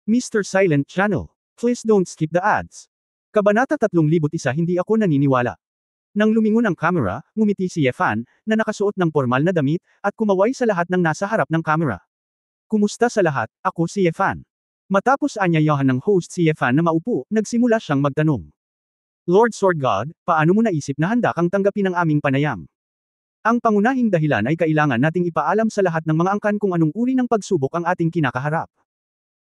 Mr. Silent Channel. Please don't skip the ads. Kabanata 3001 Hindi ako naniniwala. Nang lumingon ang kamera, ngumiti si Yefan, na nakasuot ng formal na damit, at kumaway sa lahat ng nasa harap ng kamera. Kumusta sa lahat, ako si Yefan. Matapos anyayahan ng host si Yefan na maupo, nagsimula siyang magtanong. Lord Sword God, paano mo naisip na handa kang tanggapin ang aming panayam? Ang pangunahing dahilan ay kailangan nating ipaalam sa lahat ng mga angkan kung anong uri ng pagsubok ang ating kinakaharap.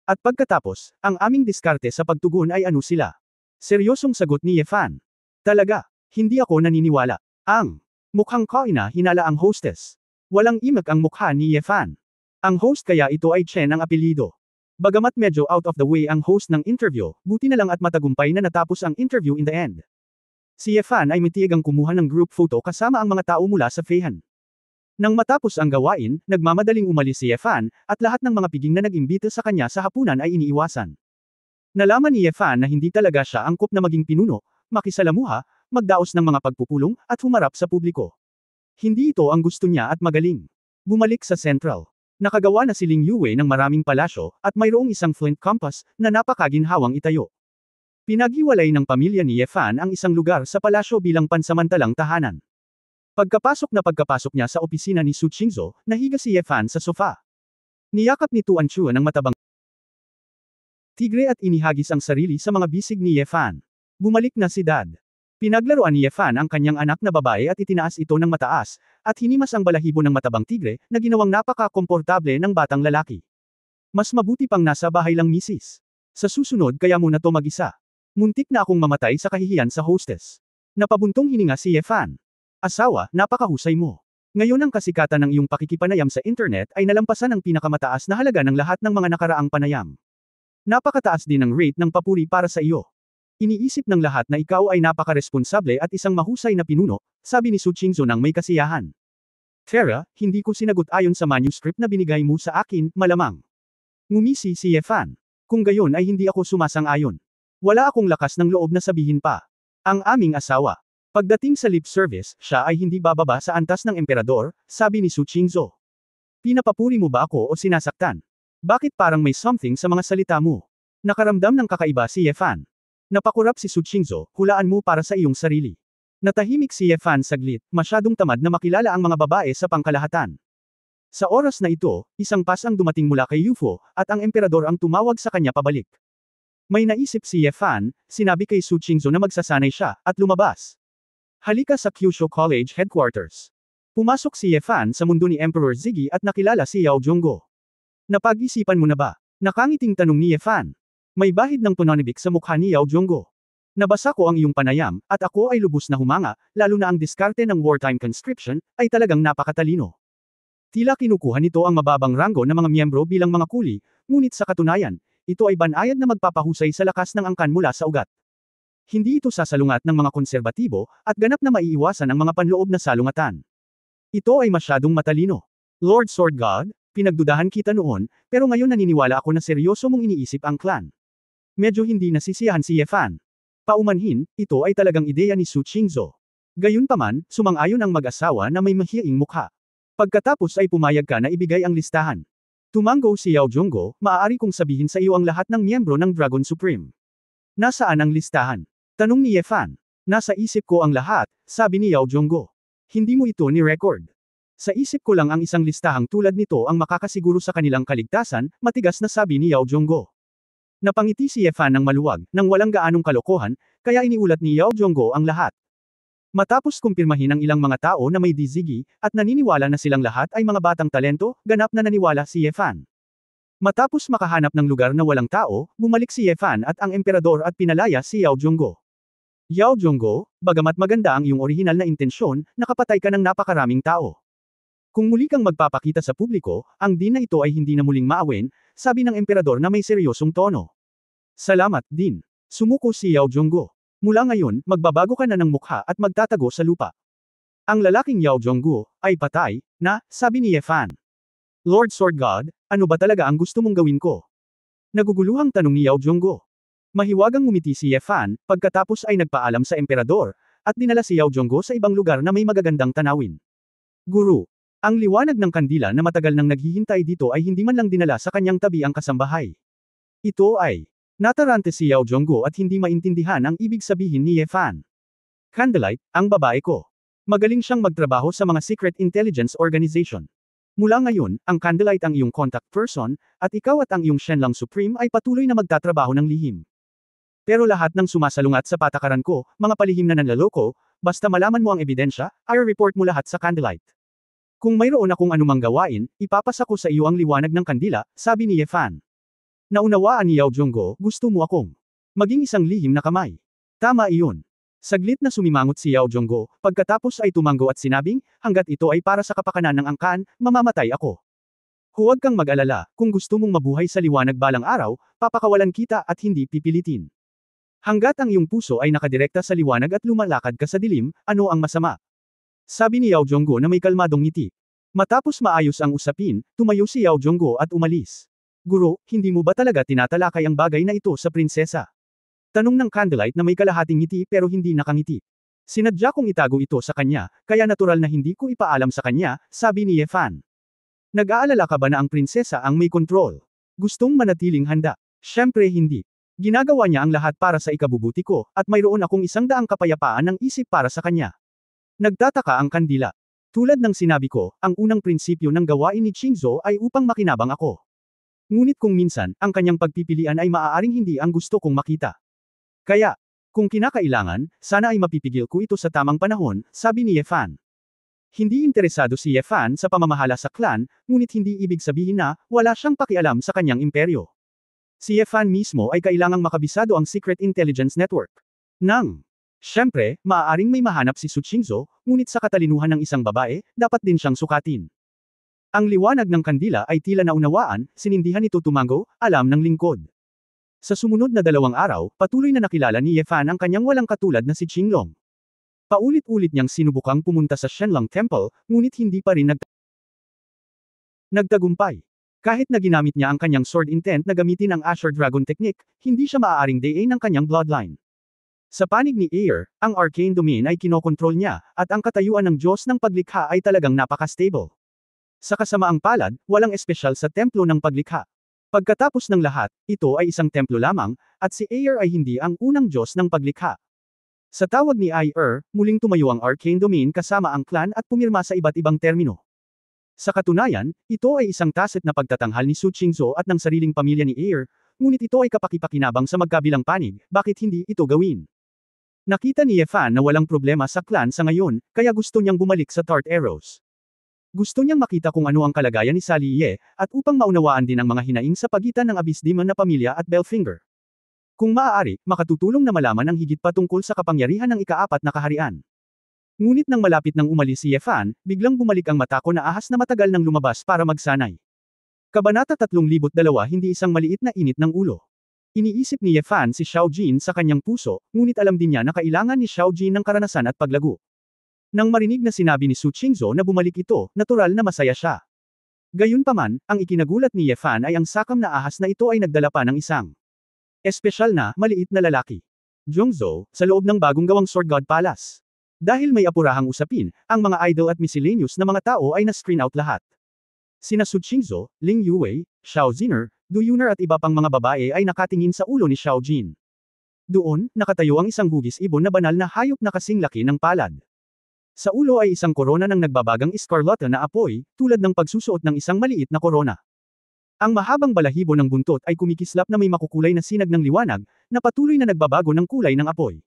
At pagkatapos, ang aming diskarte sa pagtugon ay ano sila. Seryosong sagot ni Yefan. Talaga, hindi ako naniniwala. Ang mukhang kaina hinala ang hostess. Walang imak ang mukha ni Yefan. Ang host kaya ito ay Chen ang apelyido. Bagamat medyo out of the way ang host ng interview, buti na lang at matagumpay na natapos ang interview in the end. Si Yefan ay matiyagang kumuha ng group photo kasama ang mga tao mula sa Feihan. Nang matapos ang gawain, nagmamadaling umalis si Yefan, at lahat ng mga piging na nag-imbita sa kanya sa hapunan ay iniiwasan. Nalaman ni Yefan na hindi talaga siya angkop na maging pinuno, makisalamuha, magdaos ng mga pagpupulong, at humarap sa publiko. Hindi ito ang gusto niya at magaling. Bumalik sa Central. Nakagawa na si Ling Yue ng maraming palasyo, at mayroong isang flint compass, na napakaginhawang itayo. Pinaghiwalay ng pamilya ni Yefan ang isang lugar sa palasyo bilang pansamantalang tahanan. Pagkapasok niya sa opisina ni Su Qingzhou, nahiga si Yefan sa sofa. Niyakap ni Tuan Chua ng matabang tigre at inihagis ang sarili sa mga bisig ni Yefan. Bumalik na si Dad. Pinaglaruan ni Yefan ang kanyang anak na babae at itinaas ito ng mataas, at hinimas ang balahibo ng matabang tigre, na ginawang napaka-komportable ng batang lalaki. Mas mabuti pang nasa bahay lang misis. Sa susunod kaya muna to mag-isa. Muntik na akong mamatay sa kahihiyan sa hostess. Napabuntong hininga si Yefan. Asawa, napakahusay mo. Ngayon ang kasikatan ng iyong pakikipanayam sa internet ay nalampasan ang pinakamataas na halaga ng lahat ng mga nakaraang panayam. Napakataas din ang rate ng papuri para sa iyo. Iniisip ng lahat na ikaw ay napakaresponsable at isang mahusay na pinuno, sabi ni Su Qingzhou nang may kasiyahan. Tara, hindi ko sinagot ayon sa manuscript na binigay mo sa akin, malamang. Ngumisi si Yefan. Kung gayon ay hindi ako sumasang-ayon. Wala akong lakas ng loob na sabihin pa. Ang aming asawa. Pagdating sa lip service, siya ay hindi bababa sa antas ng emperador, sabi ni Su Qingzhou. Pinapapuri mo ba ako o sinasaktan? Bakit parang may something sa mga salita mo? Nakaramdam ng kakaiba si Yefan. Napakurap si Su Qingzhou, hulaan mo para sa iyong sarili. Natahimik si Yefan saglit, masyadong tamad na makilala ang mga babae sa pangkalahatan. Sa oras na ito, isang pas ang dumating mula kay Yufo, at ang emperador ang tumawag sa kanya pabalik. May naisip si Yefan, sinabi kay Su Qingzhou na magsasanay siya, at lumabas. Halika sa Kyushu College headquarters. Pumasok si Yefan sa mundo ni Emperor Ziggy at nakilala si Yao Zhongguo. Napag-isipan mo na ba? Nakangiting tanong ni Yefan. May bahid ng pananibik sa mukha ni Yao Zhongguo. Nabasa ko ang iyong panayam, at ako ay lubos na humanga, lalo na ang diskarte ng wartime conscription, ay talagang napakatalino. Tila kinukuha nito ang mababang ranggo ng mga miyembro bilang mga kuli, ngunit sa katunayan, ito ay banayad na magpapahusay sa lakas ng angkan mula sa ugat. Hindi ito sasalungat ng mga konserbatibo, at ganap na maiiwasan ang mga panloob na salungatan. Ito ay masyadong matalino. Lord Sword God, pinagdudahan kita noon, pero ngayon naniniwala ako na seryoso mong iniisip ang clan. Medyo hindi nasisiyahan si Yefan. Paumanhin, ito ay talagang ideya ni Su Qingzhou. Gayunpaman, sumang-ayon ang mag-asawa na may mahiyaing mukha. Pagkatapos ay pumayag ka na ibigay ang listahan. Tumanggo si Yao Zhongguo, maaari kong sabihin sa iyo ang lahat ng miyembro ng Dragon Supreme. Nasaan ang listahan? Tanong ni Yefan. Nasa isip ko ang lahat, sabi ni Yao Zhongguo. Hindi mo ito ni-record. Sa isip ko lang ang isang listahang tulad nito ang makakasiguro sa kanilang kaligtasan, matigas na sabi ni Yao Zhongguo. Napangiti si Yefan ng maluwag, nang walang gaanong kalokohan, kaya iniulat ni Yao Zhongguo ang lahat. Matapos kumpirmahin ng ilang mga tao na may dizigi, at naniniwala na silang lahat ay mga batang talento, ganap na naniwala si Yefan. Matapos makahanap ng lugar na walang tao, bumalik si Yefan at ang emperador at pinalaya si Yao Zhongguo. Yao Zhongguo, bagamat maganda ang iyong orihinal na intensyon, nakapatay ka ng napakaraming tao. Kung muli kang magpapakita sa publiko, ang din na ito ay hindi na muling maawin, sabi ng emperador na may seryosong tono. Salamat, din. Sumuko si Yao Zhongguo. Mula ngayon, magbabago ka na ng mukha at magtatago sa lupa. Ang lalaking Yao Zhongguo ay patay, na, sabi ni Yefan. Lord Sword God, ano ba talaga ang gusto mong gawin ko? Naguguluhang tanong ni Yao Zhongguo. Mahiwagang ngumiti si Yefan, pagkatapos ay nagpaalam sa emperador, at dinala si Yao Zhongguo sa ibang lugar na may magagandang tanawin. Guru, ang liwanag ng kandila na matagal nang naghihintay dito ay hindi man lang dinala sa kanyang tabi ang kasambahay. Ito ay natarante si Yao Jonggo at hindi maintindihan ang ibig sabihin ni Ye Fan. Candlelight, ang babae ko. Magaling siyang magtrabaho sa mga secret intelligence organization. Mula ngayon, ang Candlelight ang iyong contact person, at ikaw at ang iyong Shenlong Supreme ay patuloy na magtatrabaho ng lihim. Pero lahat ng sumasalungat sa patakaran ko, mga palihim na nanlaloko, basta malaman mo ang ebidensya, i-report mo lahat sa Candlelight. Kung mayroon akong anumang gawain, ipapasa ko sa iyo ang liwanag ng kandila, sabi ni Ye Fan. Naunawaan ni Yao Jonggo, gusto mo akong maging isang lihim na kamay. Tama iyon. Saglit na sumimangot si Yao Jonggo, pagkatapos ay tumango at sinabing, hanggat ito ay para sa kapakanan ng angkan, mamamatay ako. Huwag kang mag-alala, kung gusto mong mabuhay sa liwanag balang araw, papakawalan kita at hindi pipilitin. Hanggat ang iyong puso ay nakadirekta sa liwanag at lumalakad ka sa dilim, ano ang masama? Sabi ni Yao Jonggo na may kalmadong ngiti. Matapos maayos ang usapin, tumayo si Yao Jonggo at umalis. Guro, hindi mo ba talaga tinatalakay ang bagay na ito sa prinsesa? Tanong ng Candlelight na may kalahating ngiti pero hindi nakangiti. Sinadya kong itago ito sa kanya, kaya natural na hindi ko ipaalam sa kanya, sabi ni Ye Fan. Nag-aalala ka ba na ang prinsesa ang may kontrol? Gustong manatiling handa? Siyempre hindi. Ginagawa niya ang lahat para sa ikabubuti ko, at mayroon akong 100 kapayapaan ng isip para sa kanya. Nagtataka ang kandila. Tulad ng sinabi ko, ang unang prinsipyo ng gawain ni Qingzhou ay upang makinabang ako. Ngunit kung minsan, ang kanyang pagpipilian ay maaaring hindi ang gusto kong makita. Kaya, kung kinakailangan, sana ay mapipigil ko ito sa tamang panahon, sabi ni Ye Fan. Hindi interesado si Ye Fan sa pamamahala sa clan, ngunit hindi ibig sabihin na, wala siyang pakialam sa kanyang imperyo. Si Ye Fan mismo ay kailangang makabisado ang Secret Intelligence Network. Siyempre, maaaring may mahanap si Su Qingzhou, ngunit sa katalinuhan ng isang babae, dapat din siyang sukatin. Ang liwanag ng kandila ay tila naunawaan, sinindihan ito tumango, alam ng lingkod. Sa sumunod na 2 araw, patuloy na nakilala ni Ye Fan ang kanyang walang katulad na si Qinglong. Paulit-ulit niyang sinubukang pumunta sa Shenlong Temple, ngunit hindi pa rin nagtagumpay. Kahit na ginamit niya ang kanyang sword intent na gamitin ang Azure Dragon Technique, hindi siya maaaring dayain ng kanyang bloodline. Sa panig ni Ayer, ang arcane domain ay kinokontrol niya, at ang katayuan ng Diyos ng paglikha ay talagang napaka-stable. Sa kasamaang palad, walang espesyal sa templo ng paglikha. Pagkatapos ng lahat, ito ay isang templo lamang, at si Ayer ay hindi ang unang Diyos ng paglikha. Sa tawag ni Ayer, muling tumayo ang arcane domain kasama ang clan at pumirma sa iba't ibang termino. Sa katunayan, ito ay isang tacit na pagtatanghal ni Su Qingzhou at ng sariling pamilya ni Ayer, ngunit ito ay kapakipakinabang sa magkabilang panig, bakit hindi ito gawin? Nakita ni Ye Fan na walang problema sa clan sa ngayon, kaya gusto niyang bumalik sa Tart Arrows. Gusto niyang makita kung ano ang kalagayan ni Sally Ye, at upang maunawaan din ang mga hinaing sa pagitan ng Abyss Demon na pamilya at Belfinger. Kung maaari, makatutulong na malaman ang higit pa tungkol sa kapangyarihan ng ika-4 na kaharian. Ngunit nang malapit nang umalis si Ye Fan, biglang bumalik ang mata ko na ahas na matagal nang lumabas para magsanay. Kabanata 3,002 Hindi isang maliit na init ng ulo. Iniisip ni Ye Fan si Xiao Jin sa kanyang puso, ngunit alam din niya na kailangan ni Xiao Jin ng karanasan at paglago. Nang marinig na sinabi ni Su Qingzhou na bumalik ito, natural na masaya siya. Gayunpaman, ang ikinagulat ni Ye Fan ay ang sakam na ahas na ito ay nagdala pa ng isang espesyal na, maliit na lalaki. Zhongzhou, sa loob ng bagong gawang Sword God Palace. Dahil may apurahang usapin, ang mga idol at miscellaneous na mga tao ay na-screen out lahat. Sina Su Qingzhou, Ling Yuwei, Xiao Ziner, Du Yuner at iba pang mga babae ay nakatingin sa ulo ni Xiao Jin. Doon, nakatayo ang isang hugis ibon na banal na hayop na kasing laki ng palad. Sa ulo ay isang korona ng nagbabagang eskarlata na apoy, tulad ng pagsusuot ng isang maliit na korona. Ang mahabang balahibo ng buntot ay kumikislap na may makukulay na sinag ng liwanag, na patuloy na nagbabago ng kulay ng apoy.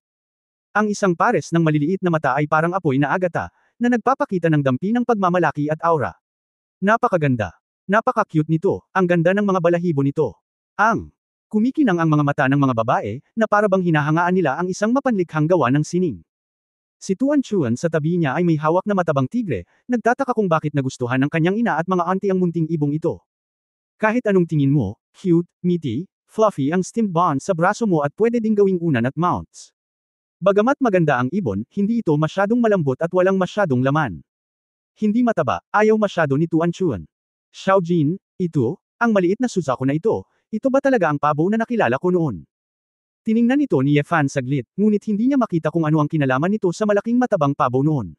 Ang isang pares ng maliliit na mata ay parang apoy na agata, na nagpapakita ng dampi ng pagmamalaki at aura. Napakaganda. Napaka-cute nito, ang ganda ng mga balahibo nito. Kumikinang ang mga mata ng mga babae, na parabang hinahangaan nila ang isang mapanlikhang gawa ng sining. Si Tuan Chuan sa tabi niya ay may hawak na matabang tigre, nagtataka kung bakit nagustuhan ng kanyang ina at mga auntie ang munting ibong ito. Kahit anong tingin mo, cute, meaty, fluffy ang steamed bun sa braso mo at pwede ding gawing unan at mounts. Bagamat maganda ang ibon, hindi ito masyadong malambot at walang masyadong laman. Hindi mataba, ayaw masyado ni Tuan Chuan. Xiao Jin, ito, ang maliit na Suzaku na ito ba talaga ang pabo na nakilala ko noon? Tiningnan ito ni Ye Fan saglit, ngunit hindi niya makita kung ano ang kinalaman nito sa malaking matabang pabo noon.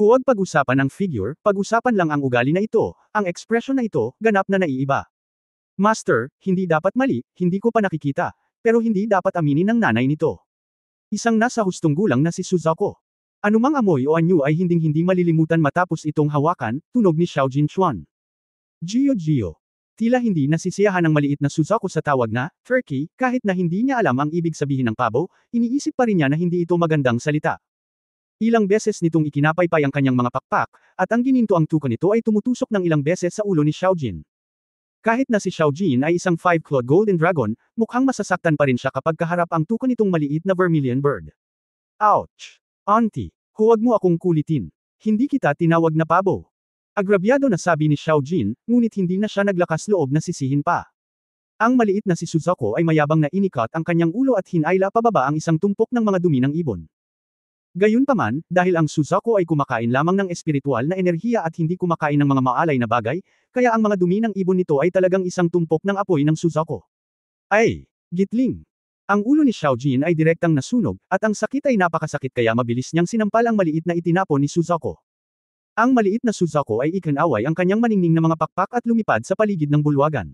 Huwag pag-usapan ang figure, pag-usapan lang ang ugali na ito, ang ekspresyon na ito, ganap na naiiba. Master, hindi dapat mali, hindi ko pa nakikita, pero hindi dapat aminin ng nanay nito. Isang nasa hustong gulang na si Suzuko. Anumang amoy o anyo ay hinding-hindi malilimutan matapos itong hawakan, tunog ni Xiao Jinchuan. Gio. Tila hindi nasisiyahan ng maliit na Suzuko sa tawag na, turkey, kahit na hindi niya alam ang ibig sabihin ng pabo, iniisip pa rin niya na hindi ito magandang salita. Ilang beses nitong ikinapaypay ang kanyang mga pakpak, at ang gininto ang tuka nito ay tumutusok ng ilang beses sa ulo ni Xiaojin. Kahit na si Xiaojin ay isang 5-clawed golden dragon, mukhang masasaktan pa rin siya kapag kaharap ang tuka nitong maliit na vermilion bird. Ouch! Auntie, huwag mo akong kulitin. Hindi kita tinawag na pabo. Agrabyado na sabi ni Xiaojin, ngunit hindi na siya naglakas loob na sisihin pa. Ang maliit na si Suzuko ay mayabang na inikat ang kanyang ulo at hinayla pababa ang isang tumpok ng mga dumi ng ibon. Gayunpaman, dahil ang Suzuko ay kumakain lamang ng espiritual na enerhiya at hindi kumakain ng mga maalay na bagay, kaya ang mga dumi ng ibon nito ay talagang isang tumpok ng apoy ng Suzuko. Ay, gitling! Ang ulo ni Xiaojin ay direktang nasunog, at ang sakit ay napakasakit kaya mabilis niyang sinampal ang maliit na itinapon ni Suzuko. Ang maliit na Suzuko ay ikinaway ang kanyang maningning na mga pakpak at lumipad sa paligid ng bulwagan.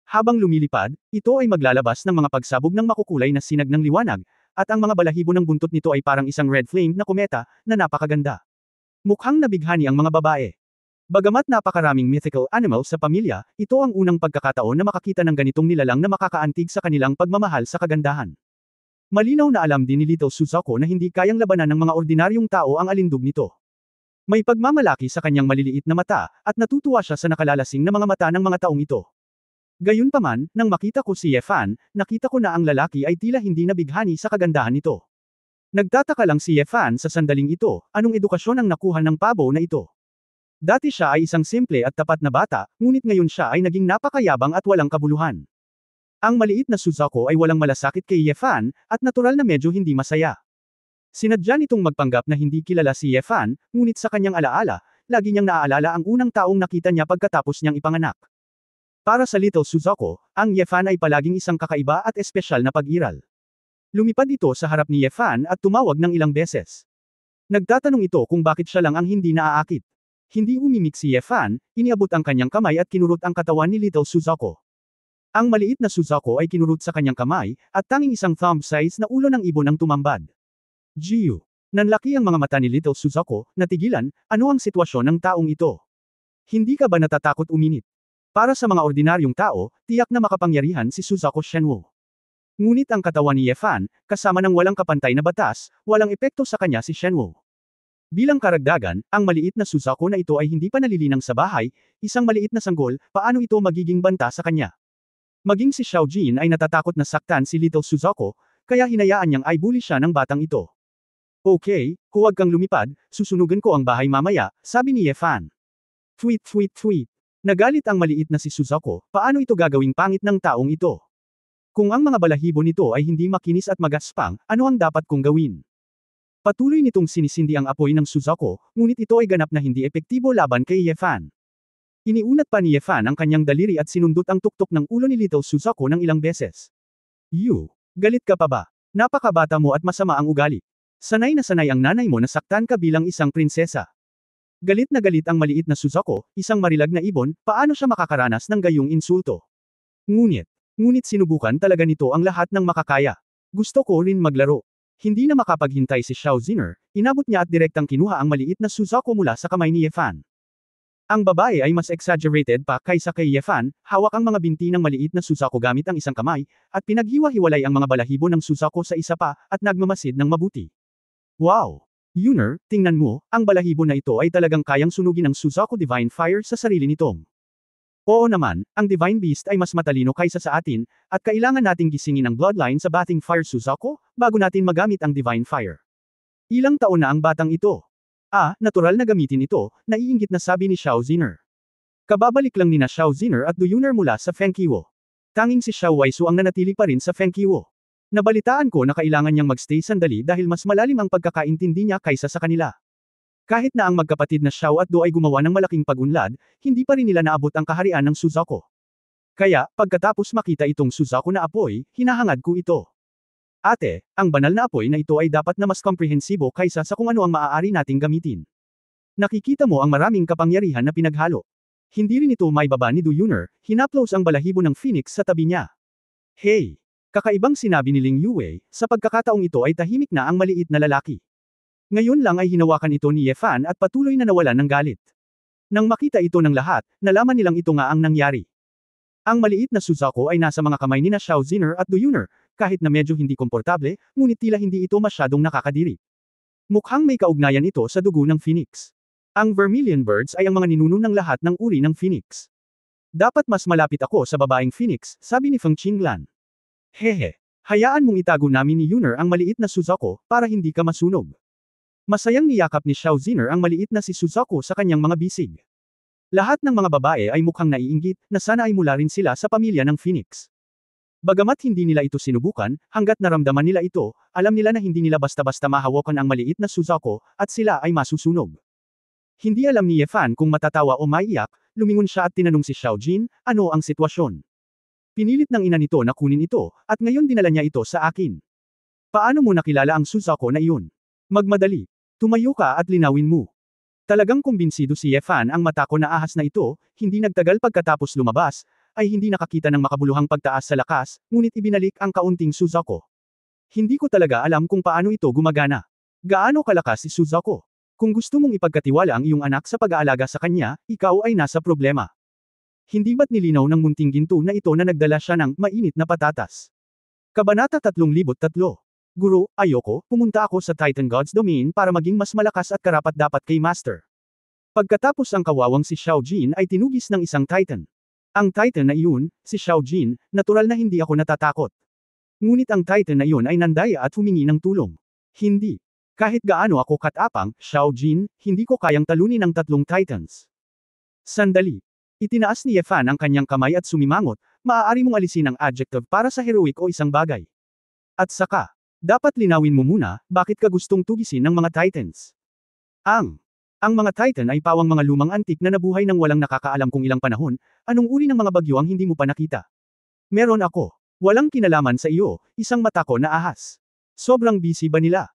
Habang lumilipad, ito ay maglalabas ng mga pagsabog ng makukulay na sinag ng liwanag, at ang mga balahibo ng buntot nito ay parang isang red flame na kometa, na napakaganda. Mukhang nabighani ang mga babae. Bagamat napakaraming mythical animals sa pamilya, ito ang unang pagkakataon na makakita ng ganitong nilalang na makakaantig sa kanilang pagmamahal sa kagandahan. Malinaw na alam din ni Little Suzuko na hindi kayang labanan ng mga ordinaryong tao ang alindog nito. May pagmamalaki sa kanyang maliliit na mata, at natutuwa siya sa nakalalasing na mga mata ng mga taong ito. Gayunpaman, nang makita ko si Yefan, nakita ko na ang lalaki ay tila hindi nabighani sa kagandahan nito. Nagtataka lang si Yefan sa sandaling ito, anong edukasyon ang nakuha ng pabo na ito. Dati siya ay isang simple at tapat na bata, ngunit ngayon siya ay naging napakayabang at walang kabuluhan. Ang maliit na Suzuko ay walang malasakit kay Yefan, at natural na medyo hindi masaya. Sinadya nitong magpanggap na hindi kilala si Yefan, ngunit sa kanyang alaala, lagi niyang naaalala ang unang taong nakita niya pagkatapos niyang ipanganak. Para sa Little Suzuko, ang Yefan ay palaging isang kakaiba at espesyal na pag-iral. Lumipad ito sa harap ni Yefan at tumawag ng ilang beses. Nagtatanong ito kung bakit siya lang ang hindi naaakit. Hindi umimik si Yefan, iniabot ang kanyang kamay at kinurot ang katawan ni Little Suzuko. Ang maliit na Suzuko ay kinurot sa kanyang kamay, at tanging isang thumb size na ulo ng ibon ang tumambad. Giyu. Nanlaki ang mga mata ni Little Suzuko, natigilan, ano ang sitwasyon ng taong ito? Hindi ka ba natatakot uminit? Para sa mga ordinaryong tao, tiyak na makapangyarihan si Suzuko Shenwu. Ngunit ang katawan ni Yefan, kasama ng walang kapantay na batas, walang epekto sa kanya si Shenwu. Bilang karagdagan, ang maliit na Suzuko na ito ay hindi pa nalilinang sa bahay, isang maliit na sanggol, paano ito magiging banta sa kanya? Maging si Xiaojin ay natatakot na saktan si Little Suzuko, kaya hinayaan niyang ay bully siya ng batang ito. Okay, huwag kang lumipad, susunugan ko ang bahay mamaya, sabi ni Yefan. Tweet. Nagalit ang maliit na si Suzuko, paano ito gagawing pangit ng taong ito? Kung ang mga balahibo nito ay hindi makinis at magaspang, ano ang dapat kong gawin? Patuloy nitong sinisindi ang apoy ng Suzuko, ngunit ito ay ganap na hindi epektibo laban kay Yefan. Iniunat pa ni Yefan ang kanyang daliri at sinundot ang tuktok ng ulo ni Little Suzuko ng ilang beses. Galit ka pa ba? Napakabata mo at masama ang ugali. Sanay na sanay ang nanay mo na saktan ka bilang isang prinsesa. Galit na galit ang maliit na Suzuko, isang marilag na ibon, paano siya makakaranas ng gayong insulto? Ngunit sinubukan talaga nito ang lahat ng makakaya. Gusto ko rin maglaro. Hindi na makapaghintay si Xiaojiner, inabot niya at direktang kinuha ang maliit na Suzuko mula sa kamay ni Yefan. Ang babae ay mas exaggerated pa kaysa kay Yefan, hawak ang mga binti ng maliit na Suzuko gamit ang isang kamay, at pinaghiwa-hiwalay ang mga balahibo ng Suzuko sa isa pa, at nagmamasid ng mabuti. Wow! Yuner, tingnan mo, ang balahibo na ito ay talagang kayang sunugin ang Suzuko Divine Fire sa sarili nitong. Oo naman, ang Divine Beast ay mas matalino kaysa sa atin, at kailangan nating gisingin ang bloodline sa Bathing Fire Suzuko, bago natin magamit ang Divine Fire. Ilang taon na ang batang ito? Natural na gamitin ito, naiinggit na sabi ni Xiaojiner. Kababalik lang nina Xiaojiner at Yuner mula sa Fengqiwo. Tanging si Xiao Waisu ang nanatili pa rin sa Fengqiwo. Nabalitaan ko na kailangan niyang magstay sandali dahil mas malalim ang pagkakaintindi niya kaysa sa kanila. Kahit na ang magkapatid na Xiao at Do ay gumawa ng malaking pag-unlad, hindi pa rin nila naabot ang kaharian ng Suzuko. Kaya, pagkatapos makita itong Suzuko na apoy, hinahangad ko ito. Ate, ang banal na apoy na ito ay dapat na mas komprehensibo kaysa sa kung ano ang maaari nating gamitin. Nakikita mo ang maraming kapangyarihan na pinaghalo. Hindi rin ito maibaba ni Du Yun'er, hinaplos ang balahibo ng Phoenix sa tabi niya. Hey! Kakaibang sinabi ni Ling Yue, sa pagkakataong ito ay tahimik na ang maliit na lalaki. Ngayon lang ay hinawakan ito ni Ye Fan at patuloy na nawalan ng galit. Nang makita ito ng lahat, nalaman nilang ito nga ang nangyari. Ang maliit na Suzaku ay nasa mga kamay ni na Xiao Ziner at Du Yun'er, kahit na medyo hindi komportable, ngunit tila hindi ito masyadong nakakadiri. Mukhang may kaugnayan ito sa dugo ng Phoenix. Ang Vermilion Birds ay ang mga ninuno ng lahat ng uri ng Phoenix. Dapat mas malapit ako sa babaeng Phoenix, sabi ni Feng Qinglan. Hehe. Hayaan mong itago namin ni Yun'er ang maliit na Suzaku, para hindi ka masunog. Masayang niyakap ni Xiao Ziner ang maliit na si Suzaku sa kanyang mga bisig. Lahat ng mga babae ay mukhang naiinggit, na sana ay mula rin sila sa pamilya ng Phoenix. Bagamat hindi nila ito sinubukan, hanggat naramdaman nila ito, alam nila na hindi nila basta-basta mahawakan ang maliit na Suzaku, at sila ay masusunog. Hindi alam ni Ye Fan kung matatawa o maiyak, lumingon siya at tinanong si Xiao Jin, ano ang sitwasyon? Pinilit ng ina nito na kunin ito, at ngayon dinala niya ito sa akin. Paano mo nakilala ang Suzaku na iyon? Magmadali. Tumayo ka at linawin mo. Talagang kumbinsido si Ye Fan ang matako na ahas na ito, hindi nagtagal pagkatapos lumabas, ay hindi nakakita ng makabuluhang pagtaas sa lakas, ngunit ibinalik ang kaunting Suzaku. Hindi ko talaga alam kung paano ito gumagana. Gaano kalakas si Suzaku? Kung gusto mong ipagkatiwala ang iyong anak sa pag-aalaga sa kanya, ikaw ay nasa problema. Hindi ba't nilinaw ng munting ginto na ito na nagdala siya ng mainit na patatas? Kabanata 303. Guro, ayoko, pumunta ako sa Titan God's Domain para maging mas malakas at karapat-dapat kay Master. Pagkatapos ang kawawang si Xiao Jin ay tinugis ng isang Titan. Ang Titan na iyon, si Xiao Jin, natural na hindi ako natatakot. Ngunit ang Titan na iyon ay nandaya at humingi ng tulong. Hindi. Kahit gaano ako katapang, Xiao Jin, hindi ko kayang talunin ang tatlong Titans. Sandali. Itinaas ni Ye Fan ang kanyang kamay at sumimangot, maaari mong alisin ang adjective para sa heroic o isang bagay. At saka, dapat linawin mo muna, bakit ka gustong tugisin ng mga Titans? Ang mga Titan ay pawang mga lumang antik na nabuhay ng walang nakakaalam kung ilang panahon, anong uri ng mga bagyo ang hindi mo pa nakita? Meron ako. Walang kinalaman sa iyo, isang matako na ahas. Sobrang busy ba nila?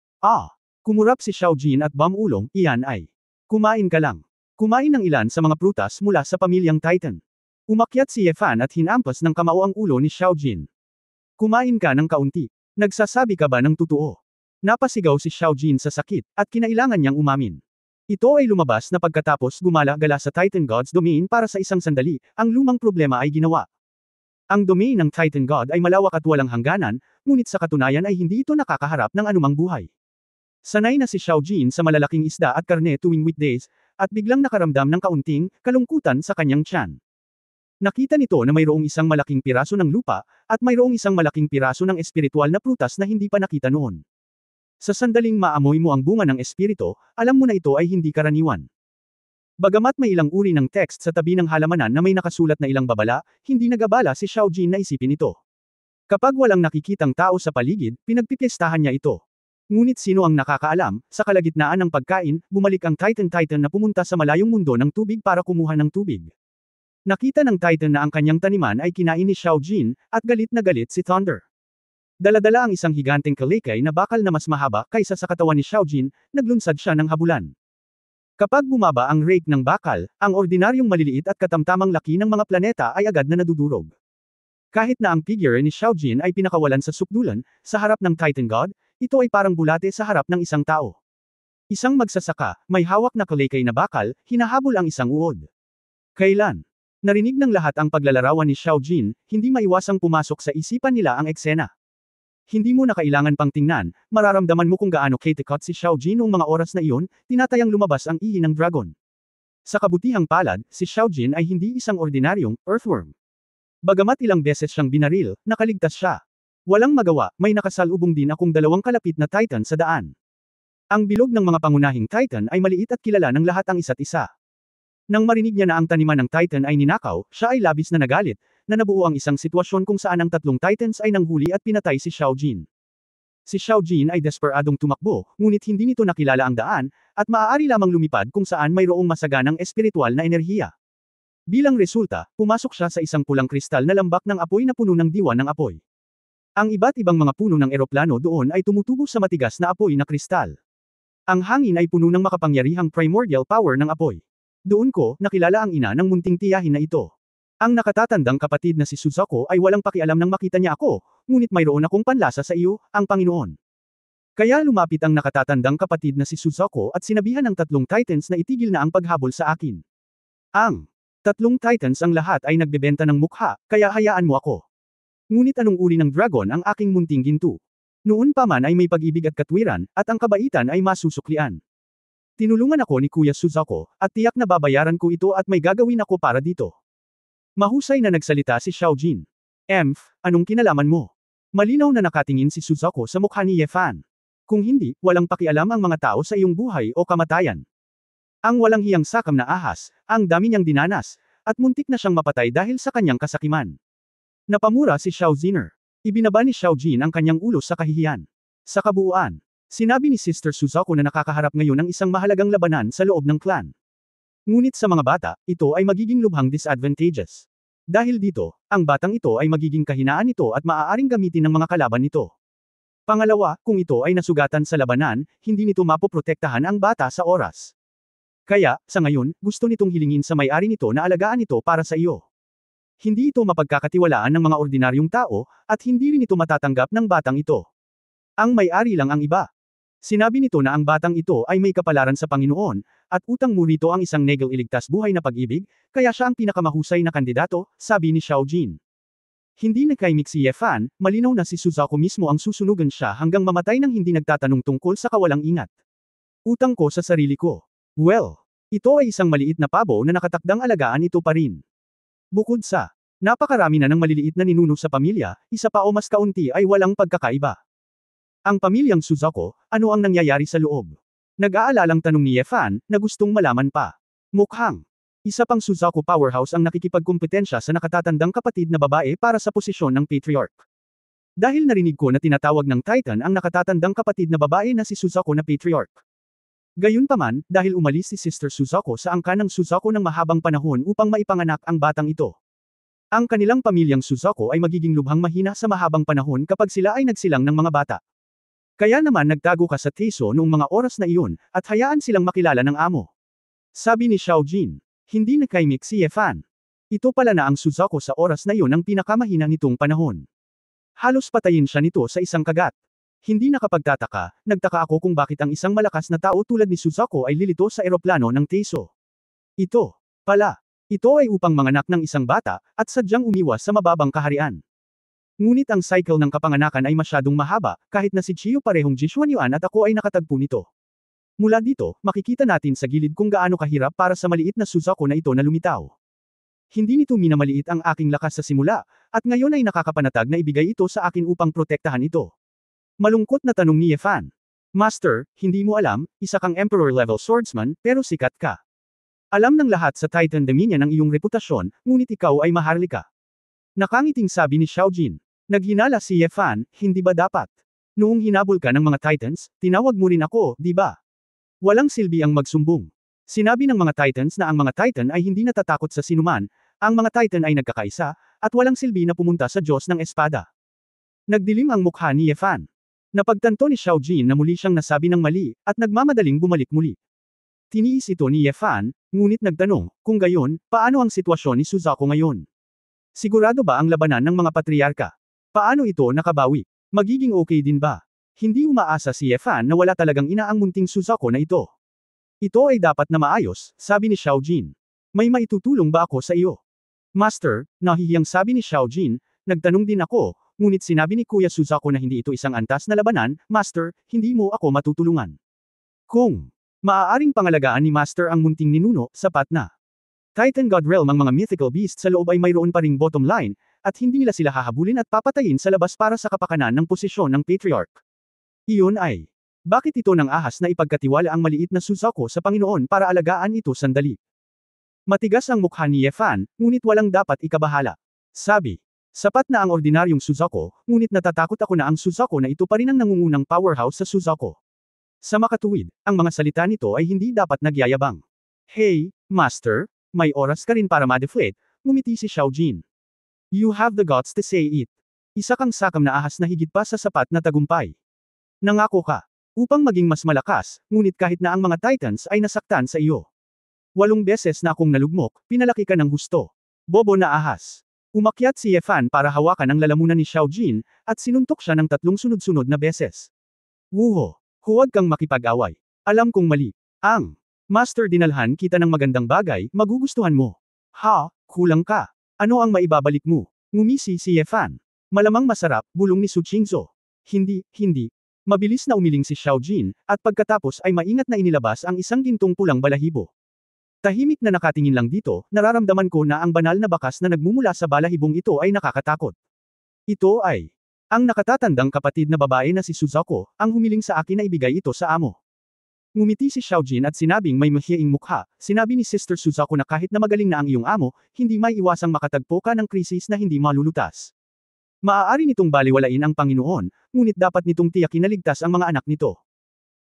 Kumurap si Xiao Jin at Bam-ulong, iyan ay. Kumain ka lang. Kumain ng ilan sa mga prutas mula sa pamilyang Titan. Umakyat si Ye Fan at hinampas ng kamao ang ulo ni Xiao Jin. Kumain ka ng kaunti. Nagsasabi ka ba ng totoo? Napasigaw si Xiao Jin sa sakit, at kinailangan niyang umamin. Ito ay lumabas na pagkatapos gumala-gala sa Titan God's Domain para sa isang sandali, ang lumang problema ay ginawa. Ang domain ng Titan God ay malawak at walang hangganan, ngunit sa katunayan ay hindi ito nakakaharap ng anumang buhay. Sanay na si Xiao Jin sa malalaking isda at karne tuwing weekdays, at biglang nakaramdam ng kaunting kalungkutan sa kanyang tiyan. Nakita nito na mayroong isang malaking piraso ng lupa, at mayroong isang malaking piraso ng espiritual na prutas na hindi pa nakita noon. Sa sandaling maamoy mo ang bunga ng espiritu, alam mo na ito ay hindi karaniwan. Bagamat may ilang uri ng text sa tabi ng halamanan na may nakasulat na ilang babala, hindi nag-abala si Xiao Jin na isipin ito. Kapag walang nakikitang tao sa paligid, pinagpipiestahan niya ito. Ngunit sino ang nakakaalam, sa kalagitnaan ng pagkain, bumalik ang Titan na pumunta sa malayong mundo ng tubig para kumuha ng tubig. Nakita ng Titan na ang kanyang taniman ay kinain ni Xiao Jin, at galit na galit si Thunder. Daladala ang isang higanteng kalikay na bakal na mas mahaba kaysa sa katawan ni Xiao Jin, naglunsad siya ng habulan. Kapag bumaba ang rake ng bakal, ang ordinaryong maliliit at katamtamang laki ng mga planeta ay agad na nadudurog. Kahit na ang figure ni Xiao Jin ay pinakawalan sa sukdulan, sa harap ng Titan God, ito ay parang bulate sa harap ng isang tao. Isang magsasaka, may hawak na kalikay na bakal, hinahabol ang isang uod. Kailan? Narinig ng lahat ang paglalarawan ni Xiao Jin, hindi maiwasang pumasok sa isipan nila ang eksena. Hindi mo na kailangan pang tingnan, mararamdaman mo kung gaano katikot si Xiao Jin noong mga oras na iyon, tinatayang lumabas ang ihi ng dragon. Sa kabutihang palad, si Xiao Jin ay hindi isang ordinaryong earthworm. Bagamat ilang beses siyang binaril, nakaligtas siya. Walang magawa, may nakasalubong din akong dalawang kalapit na Titan sa daan. Ang bilog ng mga pangunahing Titan ay maliit at kilala ng lahat ang isa't isa. Nang marinig niya na ang taniman ng Titan ay ninakaw, siya ay labis na nagalit, na nabuo ang isang sitwasyon kung saan ang tatlong Titans ay nanghuli at pinatay si Xiao Jin. Si Xiao Jin ay desperadong tumakbo, ngunit hindi nito nakilala ang daan, at maaari lamang lumipad kung saan mayroong masaganang espiritual na enerhiya. Bilang resulta, pumasok siya sa isang pulang kristal na lambak ng apoy na puno ng diwa ng apoy. Ang iba't ibang mga puno ng eroplano doon ay tumutubo sa matigas na apoy na kristal. Ang hangin ay puno ng makapangyarihang primordial power ng apoy. Doon ko, nakilala ang ina ng munting tiyahin na ito. Ang nakatatandang kapatid na si Suzuko ay walang pakialam nang makita niya ako, ngunit mayroon akong panlasa sa iyo, ang Panginoon. Kaya lumapit ang nakatatandang kapatid na si Suzuko at sinabihan ng tatlong Titans na itigil na ang paghabol sa akin. Ang tatlong Titans ang lahat ay nagbebenta ng mukha, kaya hayaan mo ako. Ngunit anong uri ng dragon ang aking munting ginto? Noon pa man ay may pag-ibig at katwiran, at ang kabaitan ay masusuklian. Tinulungan ako ni Kuya Suzuko, at tiyak na babayaran ko ito at may gagawin ako para dito. Mahusay na nagsalita si Xiaojin. Emph, anong kinalaman mo? Malinaw na nakatingin si Suzuko sa mukha ni Ye Fan. Kung hindi, walang pakialam ang mga tao sa iyong buhay o kamatayan. Ang walang hiyang sakam na ahas, ang dami niyang dinanas, at muntik na siyang mapatay dahil sa kanyang kasakiman. Napamura si Xiaojiner. Ibinaba ni Xiaojin ang kanyang ulo sa kahihiyan. Sa kabuuan, sinabi ni Sister Suzuko na nakakaharap ngayon ng isang mahalagang labanan sa loob ng clan. Ngunit sa mga bata, ito ay magiging lubhang disadvantageous. Dahil dito, ang batang ito ay magiging kahinaan nito at maaaring gamitin ng mga kalaban nito. Pangalawa, kung ito ay nasugatan sa labanan, hindi nito mapoprotektahan ang bata sa oras. Kaya, sa ngayon, gusto nitong hilingin sa may-ari nito na alagaan ito para sa iyo. Hindi ito mapagkakatiwalaan ng mga ordinaryong tao, at hindi rin ito matatanggap ng batang ito. Ang may-ari lang ang iba. Sinabi nito na ang batang ito ay may kapalaran sa Panginoon, at utang mo rito ang isang negel iligtas buhay na pag-ibig, kaya siya ang pinakamahusay na kandidato, sabi ni Xiaojin. Hindi nagkaimik si Ye Fan, malinaw na si Suzuko mismo ang susunugan siya hanggang mamatay nang hindi nagtatanong tungkol sa kawalang ingat. Utang ko sa sarili ko. Well, ito ay isang maliit na pabo na nakatakdang alagaan ito pa rin. Bukod sa, napakarami na ng maliliit na ninuno sa pamilya, isa pa o mas kaunti ay walang pagkakaiba. Ang pamilyang Suzuko, ano ang nangyayari sa loob? Nag-aalalang tanong ni Ye Fan, na gustong malaman pa. Mukhang, isa pang Suzuko powerhouse ang nakikipagkumpetensya sa nakatatandang kapatid na babae para sa posisyon ng patriarch. Dahil narinig ko na tinatawag ng Titan ang nakatatandang kapatid na babae na si Suzuko na patriarch. Gayunpaman, dahil umalis si Sister Suzuko sa angkan ng Suzuko ng mahabang panahon upang maipanganak ang batang ito. Ang kanilang pamilyang Suzuko ay magiging lubhang mahina sa mahabang panahon kapag sila ay nagsilang ng mga bata. Kaya naman nagtago ka sa Teiso noong mga oras na iyon, at hayaan silang makilala ng amo. Sabi ni Xiaojin. Hindi nagkaimik si Ye Fan. Ito pala na ang Suzuko sa oras na iyon ang pinakamahina nitong panahon. Halos patayin siya nito sa isang kagat. Hindi nakapagtataka, nagtaka ako kung bakit ang isang malakas na tao tulad ni Suzuko ay lilito sa eroplano ng Teiso. Ito ay upang manganak ng isang bata, at sadyang umiwas sa mababang kaharian. Ngunit ang cycle ng kapanganakan ay masyadong mahaba, kahit na si Chiyo parehong Jishuanyuan at ako ay nakatagpo nito. Mula dito, makikita natin sa gilid kung gaano kahirap para sa maliit na Suzuko na ito na lumitaw. Hindi nito minamaliit ang aking lakas sa simula, at ngayon ay nakakapanatag na ibigay ito sa akin upang protektahan ito. Malungkot na tanong ni Ye Fan. Master, hindi mo alam, isa kang Emperor-level swordsman, pero sikat ka. Alam ng lahat sa Titan Dominion ang iyong reputasyon, ngunit ikaw ay maharlika. Nakangiting sabi ni Xiaojin. Naghinala si Ye Fan, hindi ba dapat? Noong hinabol ka ng mga Titans, tinawag mo rin ako, di ba? Walang silbi ang magsumbong. Sinabi ng mga Titans na ang mga Titan ay hindi natatakot sa sinuman, ang mga Titan ay nagkakaisa, at walang silbi na pumunta sa Diyos ng Espada. Nagdilim ang mukha ni Ye Fan. Napagtanto ni Xiaojin na muli siyang nasabi ng mali, at nagmamadaling bumalik muli. Tiniis ito ni Ye Fan, ngunit nagtanong, kung gayon, paano ang sitwasyon ni Suzuko ngayon? Sigurado ba ang labanan ng mga patriarka? Paano ito nakabawi? Magiging okay din ba? Hindi umaasa si Ye Fan na wala talagang ina ang munting Suzuko na ito. Ito ay dapat na maayos, sabi ni Xiaojin. May maitutulong ba ako sa iyo? Master, nahihiyang sabi ni Xiaojin, nagtanong din ako, ngunit sinabi ni Kuya Suzuko na hindi ito isang antas na labanan, Master, hindi mo ako matutulungan. Kung maaaring pangalagaan ni Master ang munting ninuno, sapat na. Titan God Realm ang mga mythical beasts sa loob ay mayroon pa ring bottom line, at hindi nila sila hahabulin at papatayin sa labas para sa kapakanan ng posisyon ng Patriarch. Iyon ay, bakit ito ng ahas na ipagkatiwala ang maliit na Suzuko sa Panginoon para alagaan ito sandali? Matigas ang mukha ni Ye Fan, ngunit walang dapat ikabahala. Sabi, sapat na ang ordinaryong Suzuko, ngunit natatakot ako na ang Suzuko na ito pa rin ang nangungunang powerhouse sa Suzuko. Sa makatuwid, ang mga salita nito ay hindi dapat nagyayabang. Hey, Master, may oras ka rin para ma-deflate, ngumiti si Xiaojin. You have the guts to say it. Isa kang sakam na ahas na higit pa sa sapat na tagumpay. Nangako ka, upang maging mas malakas, ngunit kahit na ang mga Titans ay nasaktan sa iyo. 8 beses na akong nalugmok, pinalaki ka ng husto. Bobo na ahas. Umakyat si Ye Fan para hawakan ang lalamunan ni Xiao Jin, at sinuntok siya ng 3 sunod-sunod na beses. Wuho, huwag kang makipag-away. Alam kong mali. Master, dinalhan kita ng magandang bagay, magugustuhan mo. Ha, kulang ka. Ano ang maibabalik mo? Ngumisi si Ye Fan. Malamang masarap, bulong ni Su Qingzhou. Hindi. Mabilis na umiling si Xiao Jin, at pagkatapos ay maingat na inilabas ang isang gintong pulang balahibo. Tahimik na nakatingin lang dito, nararamdaman ko na ang banal na bakas na nagmumula sa balahibong ito ay nakakatakot. Ito ay ang nakatatandang kapatid na babae na si Suzuko, ang humiling sa akin na ibigay ito sa amo. Ngumiti si Xiao Jin at sinabing may mahiyaing mukha, sinabi ni Sister Suzuko na kahit na magaling na ang iyong amo, hindi may iwasang makatagpo ka ng krisis na hindi malulutas. Maaari nitong baliwalain ang Panginoon, ngunit dapat nitong tiyakin na ligtas ang mga anak nito.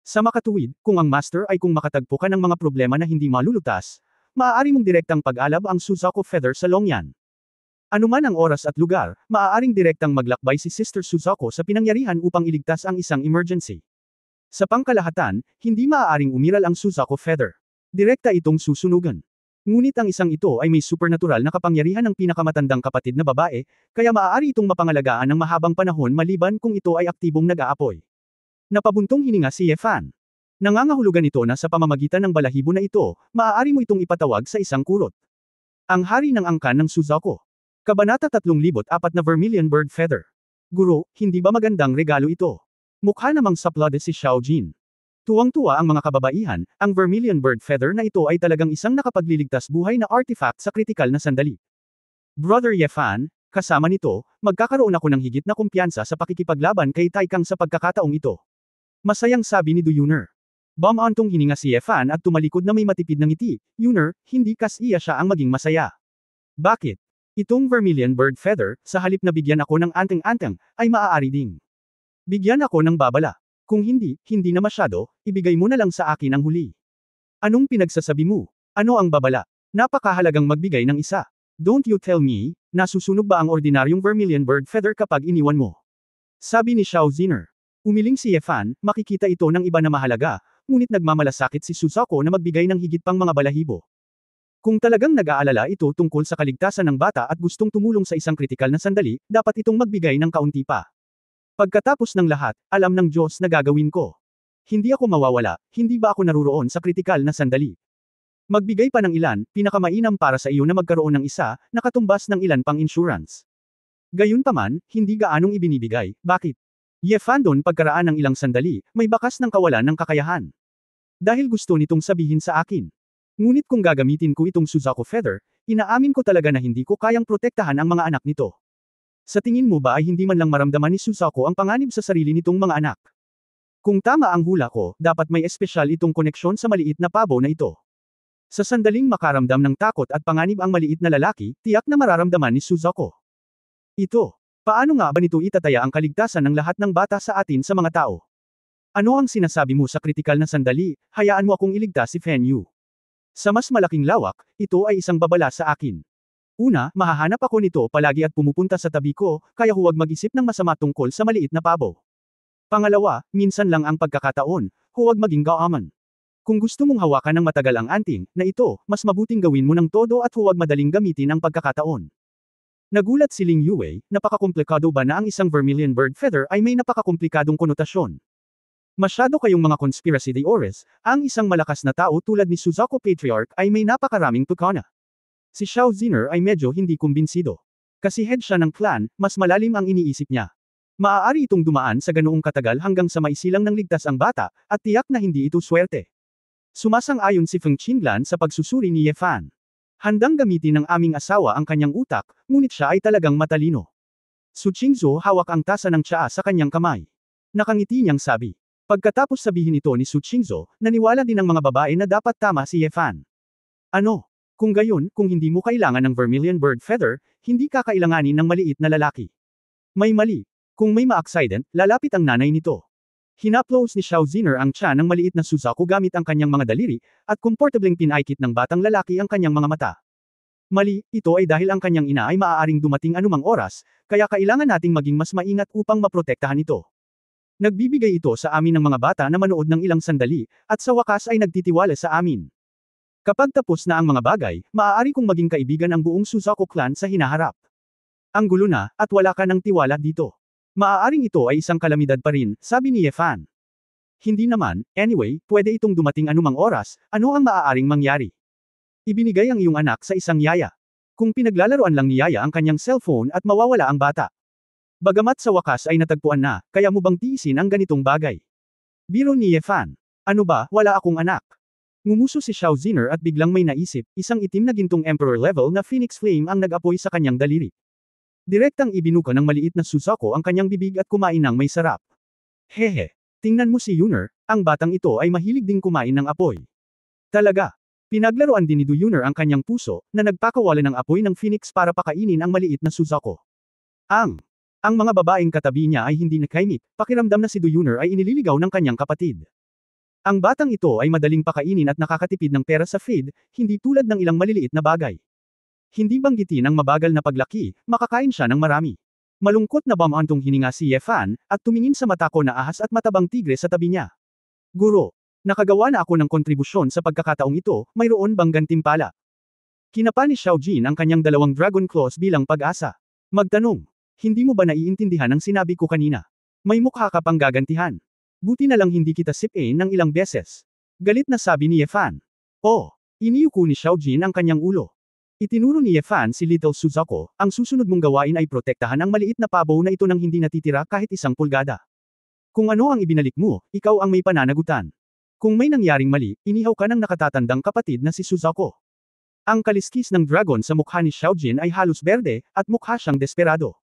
Sa makatuwid, kung ang master ay kung makatagpo ka ng mga problema na hindi malulutas, maaari mong direktang pag-alab ang Suzuko Feather sa Longyan. Anuman ang oras at lugar, maaaring direktang maglakbay si Sister Suzuko sa pinangyarihan upang iligtas ang isang emergency. Sa pangkalahatan, hindi maaaring umiral ang Suzuko Feather. Direkta itong susunugan. Ngunit ang isang ito ay may supernatural na kapangyarihan ng pinakamatandang kapatid na babae, kaya maaari itong mapangalagaan ng mahabang panahon maliban kung ito ay aktibong nag-aapoy. Napabuntong hininga si Ye Fan. Nangangahulugan ito na sa pamamagitan ng balahibo na ito, maaari mo itong ipatawag sa isang kurot. Ang hari ng angkan ng Suzuko. Kabanata 3004 na Vermilion Bird Feather. Guro, hindi ba magandang regalo ito? Mukha namang saplade si Xiao Jin. Tuwang-tuwa ang mga kababaihan, ang Vermilion Bird Feather na ito ay talagang isang nakapagliligtas buhay na artifact sa kritikal na sandali. Brother Ye Fan, kasama nito, magkakaroon ako ng higit na kumpiyansa sa pakikipaglaban kay Taikang sa pagkakataong ito. Masayang sabi ni Du Yuner. Bumantong hininga si Ye Fan at tumalikod na may matipid na ngiti. Yuner, hindi kas-iya siya ang maging masaya. Bakit? Itong Vermilion Bird Feather, sa halip na bigyan ako ng anteng-anteng, ay maaari ding bigyan ako ng babala. Kung hindi na masyado, ibigay mo na lang sa akin ang huli. Anong pinagsasabi mo? Ano ang babala? Napakahalagang magbigay ng isa. Don't you tell me, nasusunog ba ang ordinaryong Vermilion Bird Feather kapag iniwan mo? Sabi ni Xiao Ziner. Umiling si Ye Fan, makikita ito ng iba na mahalaga, ngunit nagmamalasakit si Suzuko na magbigay ng higit pang mga balahibo. Kung talagang nag-aalala ito tungkol sa kaligtasan ng bata at gustong tumulong sa isang kritikal na sandali, dapat itong magbigay ng kaunti pa. Pagkatapos ng lahat, alam ng Diyos na gagawin ko. Hindi ako mawawala, hindi ba ako naruroon sa kritikal na sandali? Magbigay pa ng ilan, pinakamainam para sa iyo na magkaroon ng isa, na katumbas ng ilan pang insurance. Gayunpaman, hindi gaanong ibinibigay, bakit? Ye Fan doon pagkaraan ng ilang sandali, may bakas ng kawalan ng kakayahan. Dahil gusto nitong sabihin sa akin. Ngunit kung gagamitin ko itong Suzuko Feather, inaamin ko talaga na hindi ko kayang protektahan ang mga anak nito. Sa tingin mo ba ay hindi man lang maramdaman ni Suzuko ang panganib sa sarili nitong mga anak? Kung tama ang hula ko, dapat may espesyal itong koneksyon sa maliit na pabo na ito. Sa sandaling makaramdam ng takot at panganib ang maliit na lalaki, tiyak na mararamdaman ni Suzuko. Ito. Paano nga ba nito itataya ang kaligtasan ng lahat ng bata sa atin sa mga tao? Ano ang sinasabi mo sa kritikal na sandali, hayaan mo akong iligtas si Fen Yu. Sa mas malaking lawak, ito ay isang babala sa akin. Una, mahahanap ako nito palagi at pumupunta sa tabi ko, kaya huwag mag-isip ng masama tungkol sa maliit na pabo. Pangalawa, minsan lang ang pagkakataon, huwag maging gaaman. Kung gusto mong hawakan ng matagal ang anting, na ito, mas mabuting gawin mo ng todo at huwag madaling gamitin ang pagkakataon. Nagulat si Ling Yue, napakakomplikado ba na ang isang Vermilion Bird Feather ay may napakakomplikadong konotasyon. Masyado kayong mga conspiracy theorists, ang isang malakas na tao tulad ni Suzuko Patriarch ay may napakaraming tukana. Si Xiao Ziner ay medyo hindi kumbinsido. Kasi head siya ng clan, mas malalim ang iniisip niya. Maaari itong dumaan sa ganoong katagal hanggang sa maisilang ng ligtas ang bata, at tiyak na hindi ito swerte. Sumasang-ayon si Feng Qinglan sa pagsusuri ni Ye Fan. Handang gamitin ng aming asawa ang kanyang utak, ngunit siya ay talagang matalino. Su Qingzhou hawak ang tasa ng tsaa sa kanyang kamay. Nakangiti niyang sabi. Pagkatapos sabihin ito ni Su Qingzhou, naniwala din ang mga babae na dapat tama si Ye Fan. Ano? Kung gayon, kung hindi mo kailangan ng Vermilion Bird Feather, hindi kakailanganin ng maliit na lalaki. May mali. Kung may ma-accident, lalapit ang nanay nito. Hinaplos ni Xiao Ziner ang tiyan ng maliit na Suzuko gamit ang kanyang mga daliri, at komportableng pinaikit ng batang lalaki ang kanyang mga mata. Mali, ito ay dahil ang kanyang ina ay maaaring dumating anumang oras, kaya kailangan nating maging mas maingat upang maprotektahan ito. Nagbibigay ito sa amin ng mga bata na manood ng ilang sandali, at sa wakas ay nagtitiwala sa amin. Kapag tapos na ang mga bagay, maaari kong maging kaibigan ang buong Suzaku clan sa hinaharap. Ang gulo na, at wala ka ng tiwala dito. Maaaring ito ay isang kalamidad pa rin, sabi ni Yefan. Hindi naman, anyway, pwede itong dumating anumang oras, ano ang maaaring mangyari? Ibinigay ang iyong anak sa isang yaya. Kung pinaglalaroan lang ni yaya ang kanyang cellphone at mawawala ang bata. Bagamat sa wakas ay natagpuan na, kaya mo bang tiisin ang ganitong bagay? Biro ni Yefan. Ano ba, wala akong anak. Ngumuso si Xiao Ziner at biglang may naisip, isang itim na gintong Emperor level na Phoenix Flame ang nag-apoy sa kanyang daliri. Direktang ibinuka ng maliit na Suzaku ang kanyang bibig at kumain ng may sarap. Hehe. Tingnan mo si Yuner, ang batang ito ay mahilig ding kumain ng apoy. Talaga. Pinaglaruan din ni Du Yuner ang kanyang puso, na nagpakawalan ng apoy ng Phoenix para pakainin ang maliit na Suzaku. Ang mga babaeng katabi niya ay hindi nakaimik, pakiramdam na si Du Yuner ay inililigaw ng kanyang kapatid. Ang batang ito ay madaling pakainin at nakakatipid ng pera sa feed, hindi tulad ng ilang maliliit na bagay. Hindi banggitin ang mabagal na paglaki, makakain siya ng marami. Malungkot na bamantong hininga si Yefan, at tumingin sa matako na ahas at matabang tigre sa tabi niya. Guro, nakagawa na ako ng kontribusyon sa pagkakataong ito, mayroon bang gantimpala? Kinapa ni Xiao Jin ang kanyang dalawang dragon claws bilang pag-asa. Magtanong, hindi mo ba naiintindihan ang sinabi ko kanina? May mukha ka pang gagantihan. Buti na lang hindi kita sip-in ng ilang beses. Galit na sabi ni Yefan. Oh, iniyuko ni Xiao Jin ang kanyang ulo. Itinuro ni Yefan si Little Suzaku, ang susunod mong gawain ay protektahan ang maliit na pabo na ito nang hindi natitira kahit isang pulgada. Kung ano ang ibinalik mo, ikaw ang may pananagutan. Kung may nangyaring mali, inihaw ka ng nakatatandang kapatid na si Suzaku. Ang kaliskis ng dragon sa mukha ni Xiao Jin ay halos berde, at mukha siyang desperado.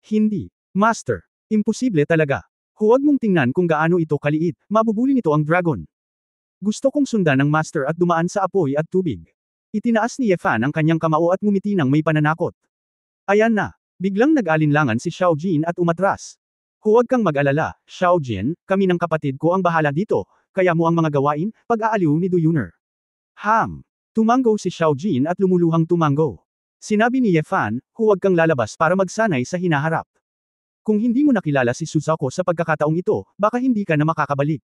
Hindi, Master. Imposible talaga. Huwag mong tingnan kung gaano ito kaliit, mabubuli nito ang dragon. Gusto kong sundan ng Master at dumaan sa apoy at tubig. Itinaas ni Yefan ang kanyang kamao at ngumiti ng may pananakot. Ayan na. Biglang nag-alinlangan si Xiao Jin at umatras. Huwag kang mag-alala, Xiao Jin, kami ng kapatid ko ang bahala dito, kaya mo ang mga gawain, pag-aaliw ni Du Yuner. Tumango si Xiao Jin at lumuluhang tumango. Sinabi ni Yefan, huwag kang lalabas para magsanay sa hinaharap. Kung hindi mo nakilala si Suzaku sa pagkakataong ito, baka hindi ka na makakabalik.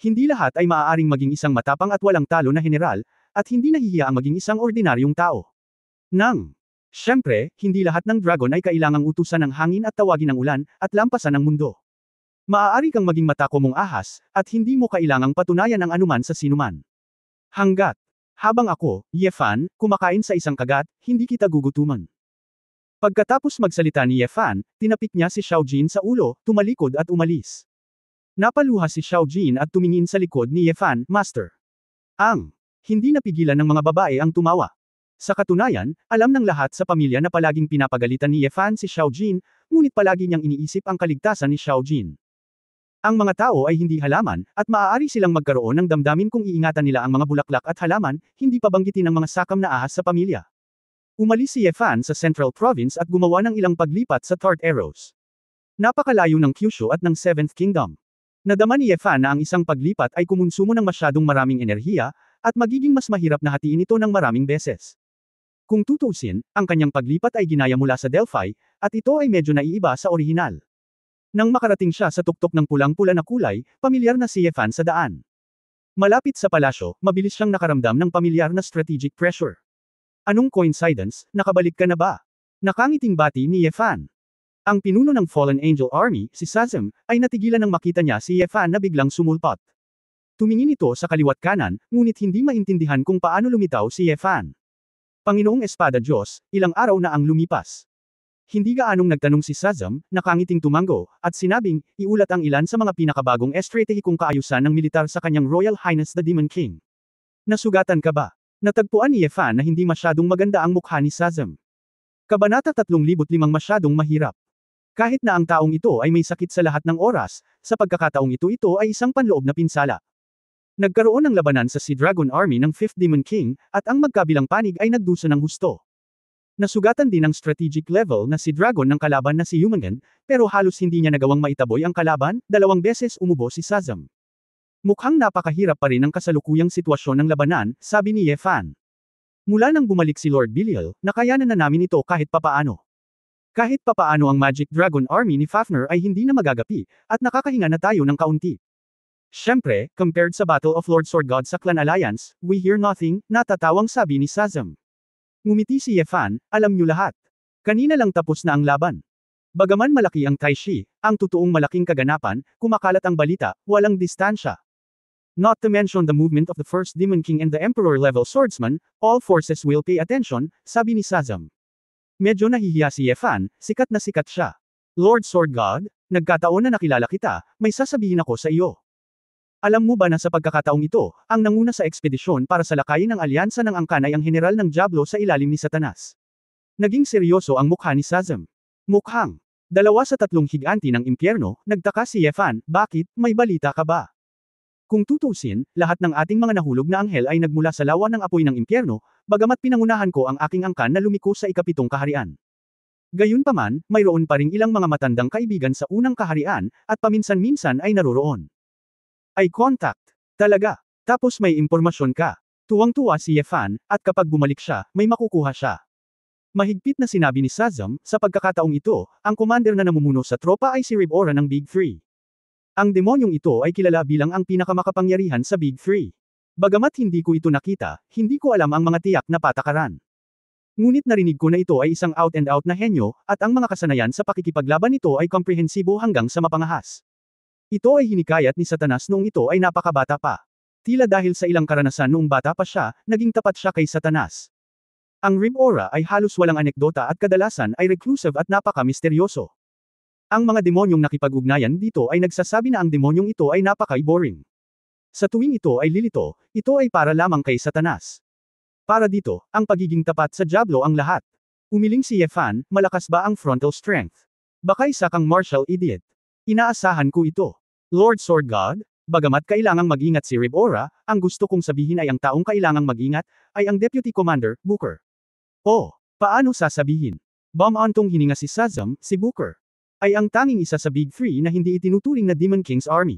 Hindi lahat ay maaaring maging isang matapang at walang talo na general, at hindi nahihiya ang maging isang ordinaryong tao. Siyempre, hindi lahat ng dragon ay kailangang utusan ng hangin at tawagin ng ulan, at lampasan ng mundo. Maaari kang maging matako mong ahas, at hindi mo kailangang patunayan ang anuman sa sinuman. Habang ako, Yefan, kumakain sa isang kagat, hindi kita gugutuman. Pagkatapos magsalita ni Yefan, tinapik niya si Xiao Jin sa ulo, tumalikod at umalis. Napaluha si Xiao Jin at tumingin sa likod ni Yefan, Master. Hindi napigilan ng mga babae ang tumawa. Sa katunayan, alam ng lahat sa pamilya na palaging pinapagalitan ni Yefan si Xiao Jin, ngunit palagi niyang iniisip ang kaligtasan ni Xiao Jin. Ang mga tao ay hindi halaman, at maaari silang magkaroon ng damdamin kung iingatan nila ang mga bulaklak at halaman, hindi pa banggitin ang mga sakam na ahas sa pamilya. Umalis si Yefan sa Central Province at gumawa ng ilang paglipat sa Tart Arrows. Napakalayo ng Kyushu at ng Seventh Kingdom. Nadama ni Yefan na ang isang paglipat ay kumonsumo ng masyadong maraming enerhiya, at magiging mas mahirap na hatiin ito ng maraming beses. Kung tutuusin, ang kanyang paglipat ay ginaya mula sa Delphi, at ito ay medyo naiiba sa orihinal. Nang makarating siya sa tuktok ng pulang-pula na kulay, pamilyar na si Yefan sa daan. Malapit sa palasyo, mabilis siyang nakaramdam ng pamilyar na strategic pressure. Anong coincidence, nakabalik ka na ba? Nakangiting bati ni Yefan. Ang pinuno ng Fallen Angel Army, si Sazem, ay natigilan nang makita niya si Yefan na biglang sumulpot. Tumingin ito sa kaliwat kanan, ngunit hindi maintindihan kung paano lumitaw si Yefan. Panginoong Espada Diyos, ilang araw na ang lumipas. Hindi gaanong nagtanong si Sazem, nakangiting tumango, at sinabing, iulat ang ilan sa mga pinakabagong estratehikong kaayusan ng militar sa kanyang Royal Highness the Demon King. Nasugatan ka ba? Natagpuan ni Yefan na hindi masyadong maganda ang mukha ni Sazem. Kabanata 3,500 masyadong mahirap. Kahit na ang taong ito ay may sakit sa lahat ng oras, sa pagkakataong ito ay isang panloob na pinsala. Nagkaroon ng labanan sa Sea Dragon Army ng 5th Demon King, at ang magkabilang panig ay nagdusa ng husto. Nasugatan din ang strategic level na si Dragon ng kalaban na si Yumangan, pero halos hindi niya nagawang maitaboy ang kalaban, 2 beses umubo si Sazem. Mukhang napakahirap pa rin ang kasalukuyang sitwasyon ng labanan, sabi ni Yefan. Mula nang bumalik si Lord Belial, nakayanan na namin ito kahit papaano. Kahit papaano ang Magic Dragon Army ni Fafner ay hindi na magagapi, at nakakahinga na tayo ng kaunti. Siyempre, compared sa Battle of Lord Sword God sa Clan Alliance, we hear nothing, natatawang sabi ni Sazam. Ngumiti si Yefan, alam niyo lahat. Kanina lang tapos na ang laban. Bagaman malaki ang Taishi, ang totoong malaking kaganapan, kumakalat ang balita, walang distansya. Not to mention the movement of the first Demon King and the Emperor-level swordsman, all forces will pay attention, sabi ni Sazam. Medyo nahihiya si Yefan, sikat na sikat siya. Lord Sword God, nagkataon na nakilala kita, may sasabihin ako sa iyo. Alam mo ba na sa pagkakataong ito, ang nanguna sa ekspedisyon para salakayin ang alyansa ng angkan ay ang general ng Diablo sa ilalim ni Satanas. Naging seryoso ang mukha ni Sazam. Mukhang, 2 sa 3 higanti ng impyerno, nagtaka si Yefan, bakit, may balita ka ba? Kung tutusin, lahat ng ating mga nahulog na anghel ay nagmula sa lawa ng apoy ng impyerno, bagamat pinangunahan ko ang aking angkan na lumiko sa ikapitong kaharian. Gayunpaman, mayroon pa ring ilang mga matandang kaibigan sa unang kaharian, at paminsan-minsan ay naroroon. Eye contact. Talaga. Tapos may impormasyon ka. Tuwang-tuwa si Yefan, at kapag bumalik siya, may makukuha siya. Mahigpit na sinabi ni Sazam, sa pagkakataong ito, ang commander na namumuno sa tropa ay si Ribora ng Big Three. Ang demonyong ito ay kilala bilang ang pinakamakapangyarihan sa Big Three. Bagamat hindi ko ito nakita, hindi ko alam ang mga tiyak na patakaran. Ngunit narinig ko na ito ay isang out-and-out na henyo, at ang mga kasanayan sa pakikipaglaban nito ay komprehensibo hanggang sa mapangahas. Ito ay hinikayat ni Satanas noong ito ay napakabata pa. Tila dahil sa ilang karanasan noong bata pa siya, naging tapat siya kay Satanas. Ang Ribora ay halos walang anekdota at kadalasan ay reclusive at napaka-misteryoso. Ang mga demonyong nakipag-ugnayan dito ay nagsasabi na ang demonyong ito ay napaka-boring. Sa tuwing ito ay lilito, ito ay para lamang kay Satanas. Para dito, ang pagiging tapat sa Diablo ang lahat. Umiling si Yefan, malakas ba ang frontal strength? Baka isa kang martial idiot. Inaasahan ko ito. Lord Sword God, bagamat kailangang mag-ingat si Ribora, ang gusto kong sabihin ay ang taong kailangang mag-ingat, ay ang Deputy Commander, Booker. Oh, paano sasabihin? Bumantong hininga si Sazam, si Booker ay ang tanging isa sa Big Three na hindi itinuturing na Demon King's Army.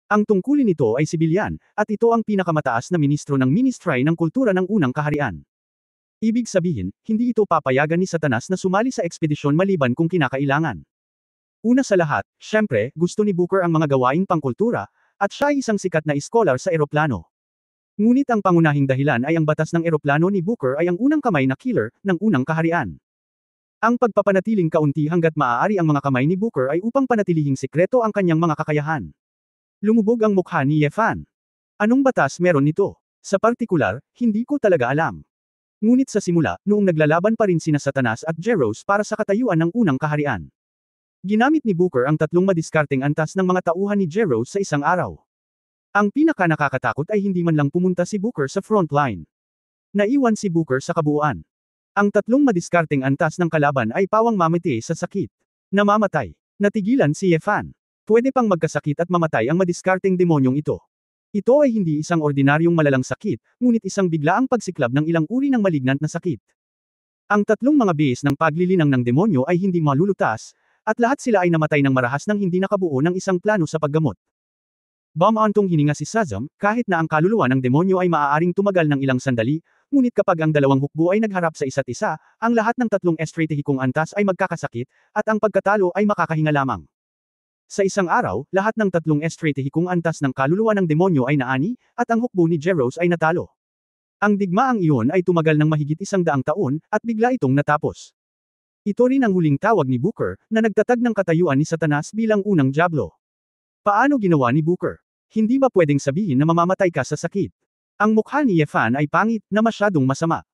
Ang tungkulin nito ay sibilyan, at ito ang pinakamataas na ministro ng Ministry ng Kultura ng unang kaharian. Ibig sabihin, hindi ito papayagan ni Satanas na sumali sa ekspedisyon maliban kung kinakailangan. Una sa lahat, syempre, gusto ni Booker ang mga gawaing pangkultura, at siya ay isang sikat na scholar sa eroplano. Ngunit ang pangunahing dahilan ay ang batas ng eroplano ni Booker ay ang unang kamay na killer ng unang kaharian. Ang pagpapanatiling kaunti hanggat maaari ang mga kamay ni Booker ay upang panatilihing sikreto ang kanyang mga kakayahan. Lumubog ang mukha ni Yefan. Anong batas meron nito? Sa partikular, hindi ko talaga alam. Ngunit sa simula, noong naglalaban pa rin sina Satanas at Jeros para sa katayuan ng unang kaharian. Ginamit ni Booker ang 3 madiskarteng antas ng mga tauhan ni Jeros sa isang araw. Ang pinaka-nakakatakot ay hindi man lang pumunta si Booker sa front line. Naiwan si Booker sa kabuuan. Ang 3 madiskarteng antas ng kalaban ay pawang mamati sa sakit. Namamatay. Natigilan si Yefan. Pwede pang magkasakit at mamatay ang madiskarteng demonyong ito. Ito ay hindi isang ordinaryong malalang sakit, ngunit isang biglaang pagsiklab ng ilang uri ng malignant na sakit. Ang 3 mga base ng paglilinang ng demonyo ay hindi malulutas, at lahat sila ay namatay ng marahas nang hindi nakabuo ng isang plano sa paggamot. Bumantong hininga si Sazam, kahit na ang kaluluwa ng demonyo ay maaaring tumagal ng ilang sandali, ngunit kapag ang dalawang hukbo ay nagharap sa isa't isa, ang lahat ng 3 estratehikong antas ay magkakasakit, at ang pagkatalo ay makakahinga lamang. Sa isang araw, lahat ng 3 estratehikong antas ng kaluluwa ng demonyo ay naani, at ang hukbo ni Jeros ay natalo. Ang digmaang iyon ay tumagal ng mahigit 100 taon, at bigla itong natapos. Ito rin ang huling tawag ni Booker, na nagtatag ng katayuan ni Satanas bilang unang Diablo. Paano ginawa ni Booker? Hindi ba pwedeng sabihin na mamamatay ka sa sakit? Ang mukha ni Yefan ay pangit, na masyadong masama.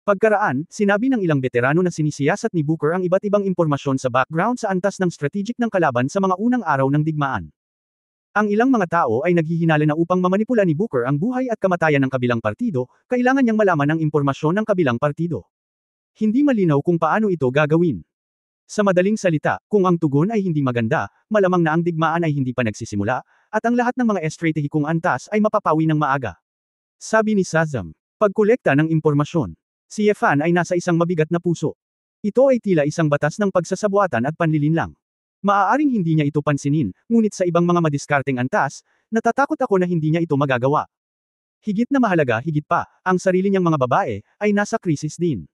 Pagkaraan, sinabi ng ilang veterano na sinisiyasat ni Booker ang iba't ibang impormasyon sa background sa antas ng strategic ng kalaban sa mga unang araw ng digmaan. Ang ilang mga tao ay naghihinala na upang mamanipula ni Booker ang buhay at kamatayan ng kabilang partido, kailangan niyang malaman ang impormasyon ng kabilang partido. Hindi malinaw kung paano ito gagawin. Sa madaling salita, kung ang tugon ay hindi maganda, malamang na ang digmaan ay hindi pa nagsisimula, at ang lahat ng mga estratehikong antas ay mapapawi ng maaga. Sabi ni Sazam. Pagkolekta ng impormasyon. Si Yefan ay nasa isang mabigat na puso. Ito ay tila isang batas ng pagsasabuatan at panlilinlang. Maaaring hindi niya ito pansinin, ngunit sa ibang mga madiskarteng antas, natatakot ako na hindi niya ito magagawa. Higit na mahalaga, higit pa, ang sarili niyang mga babae, ay nasa krisis din.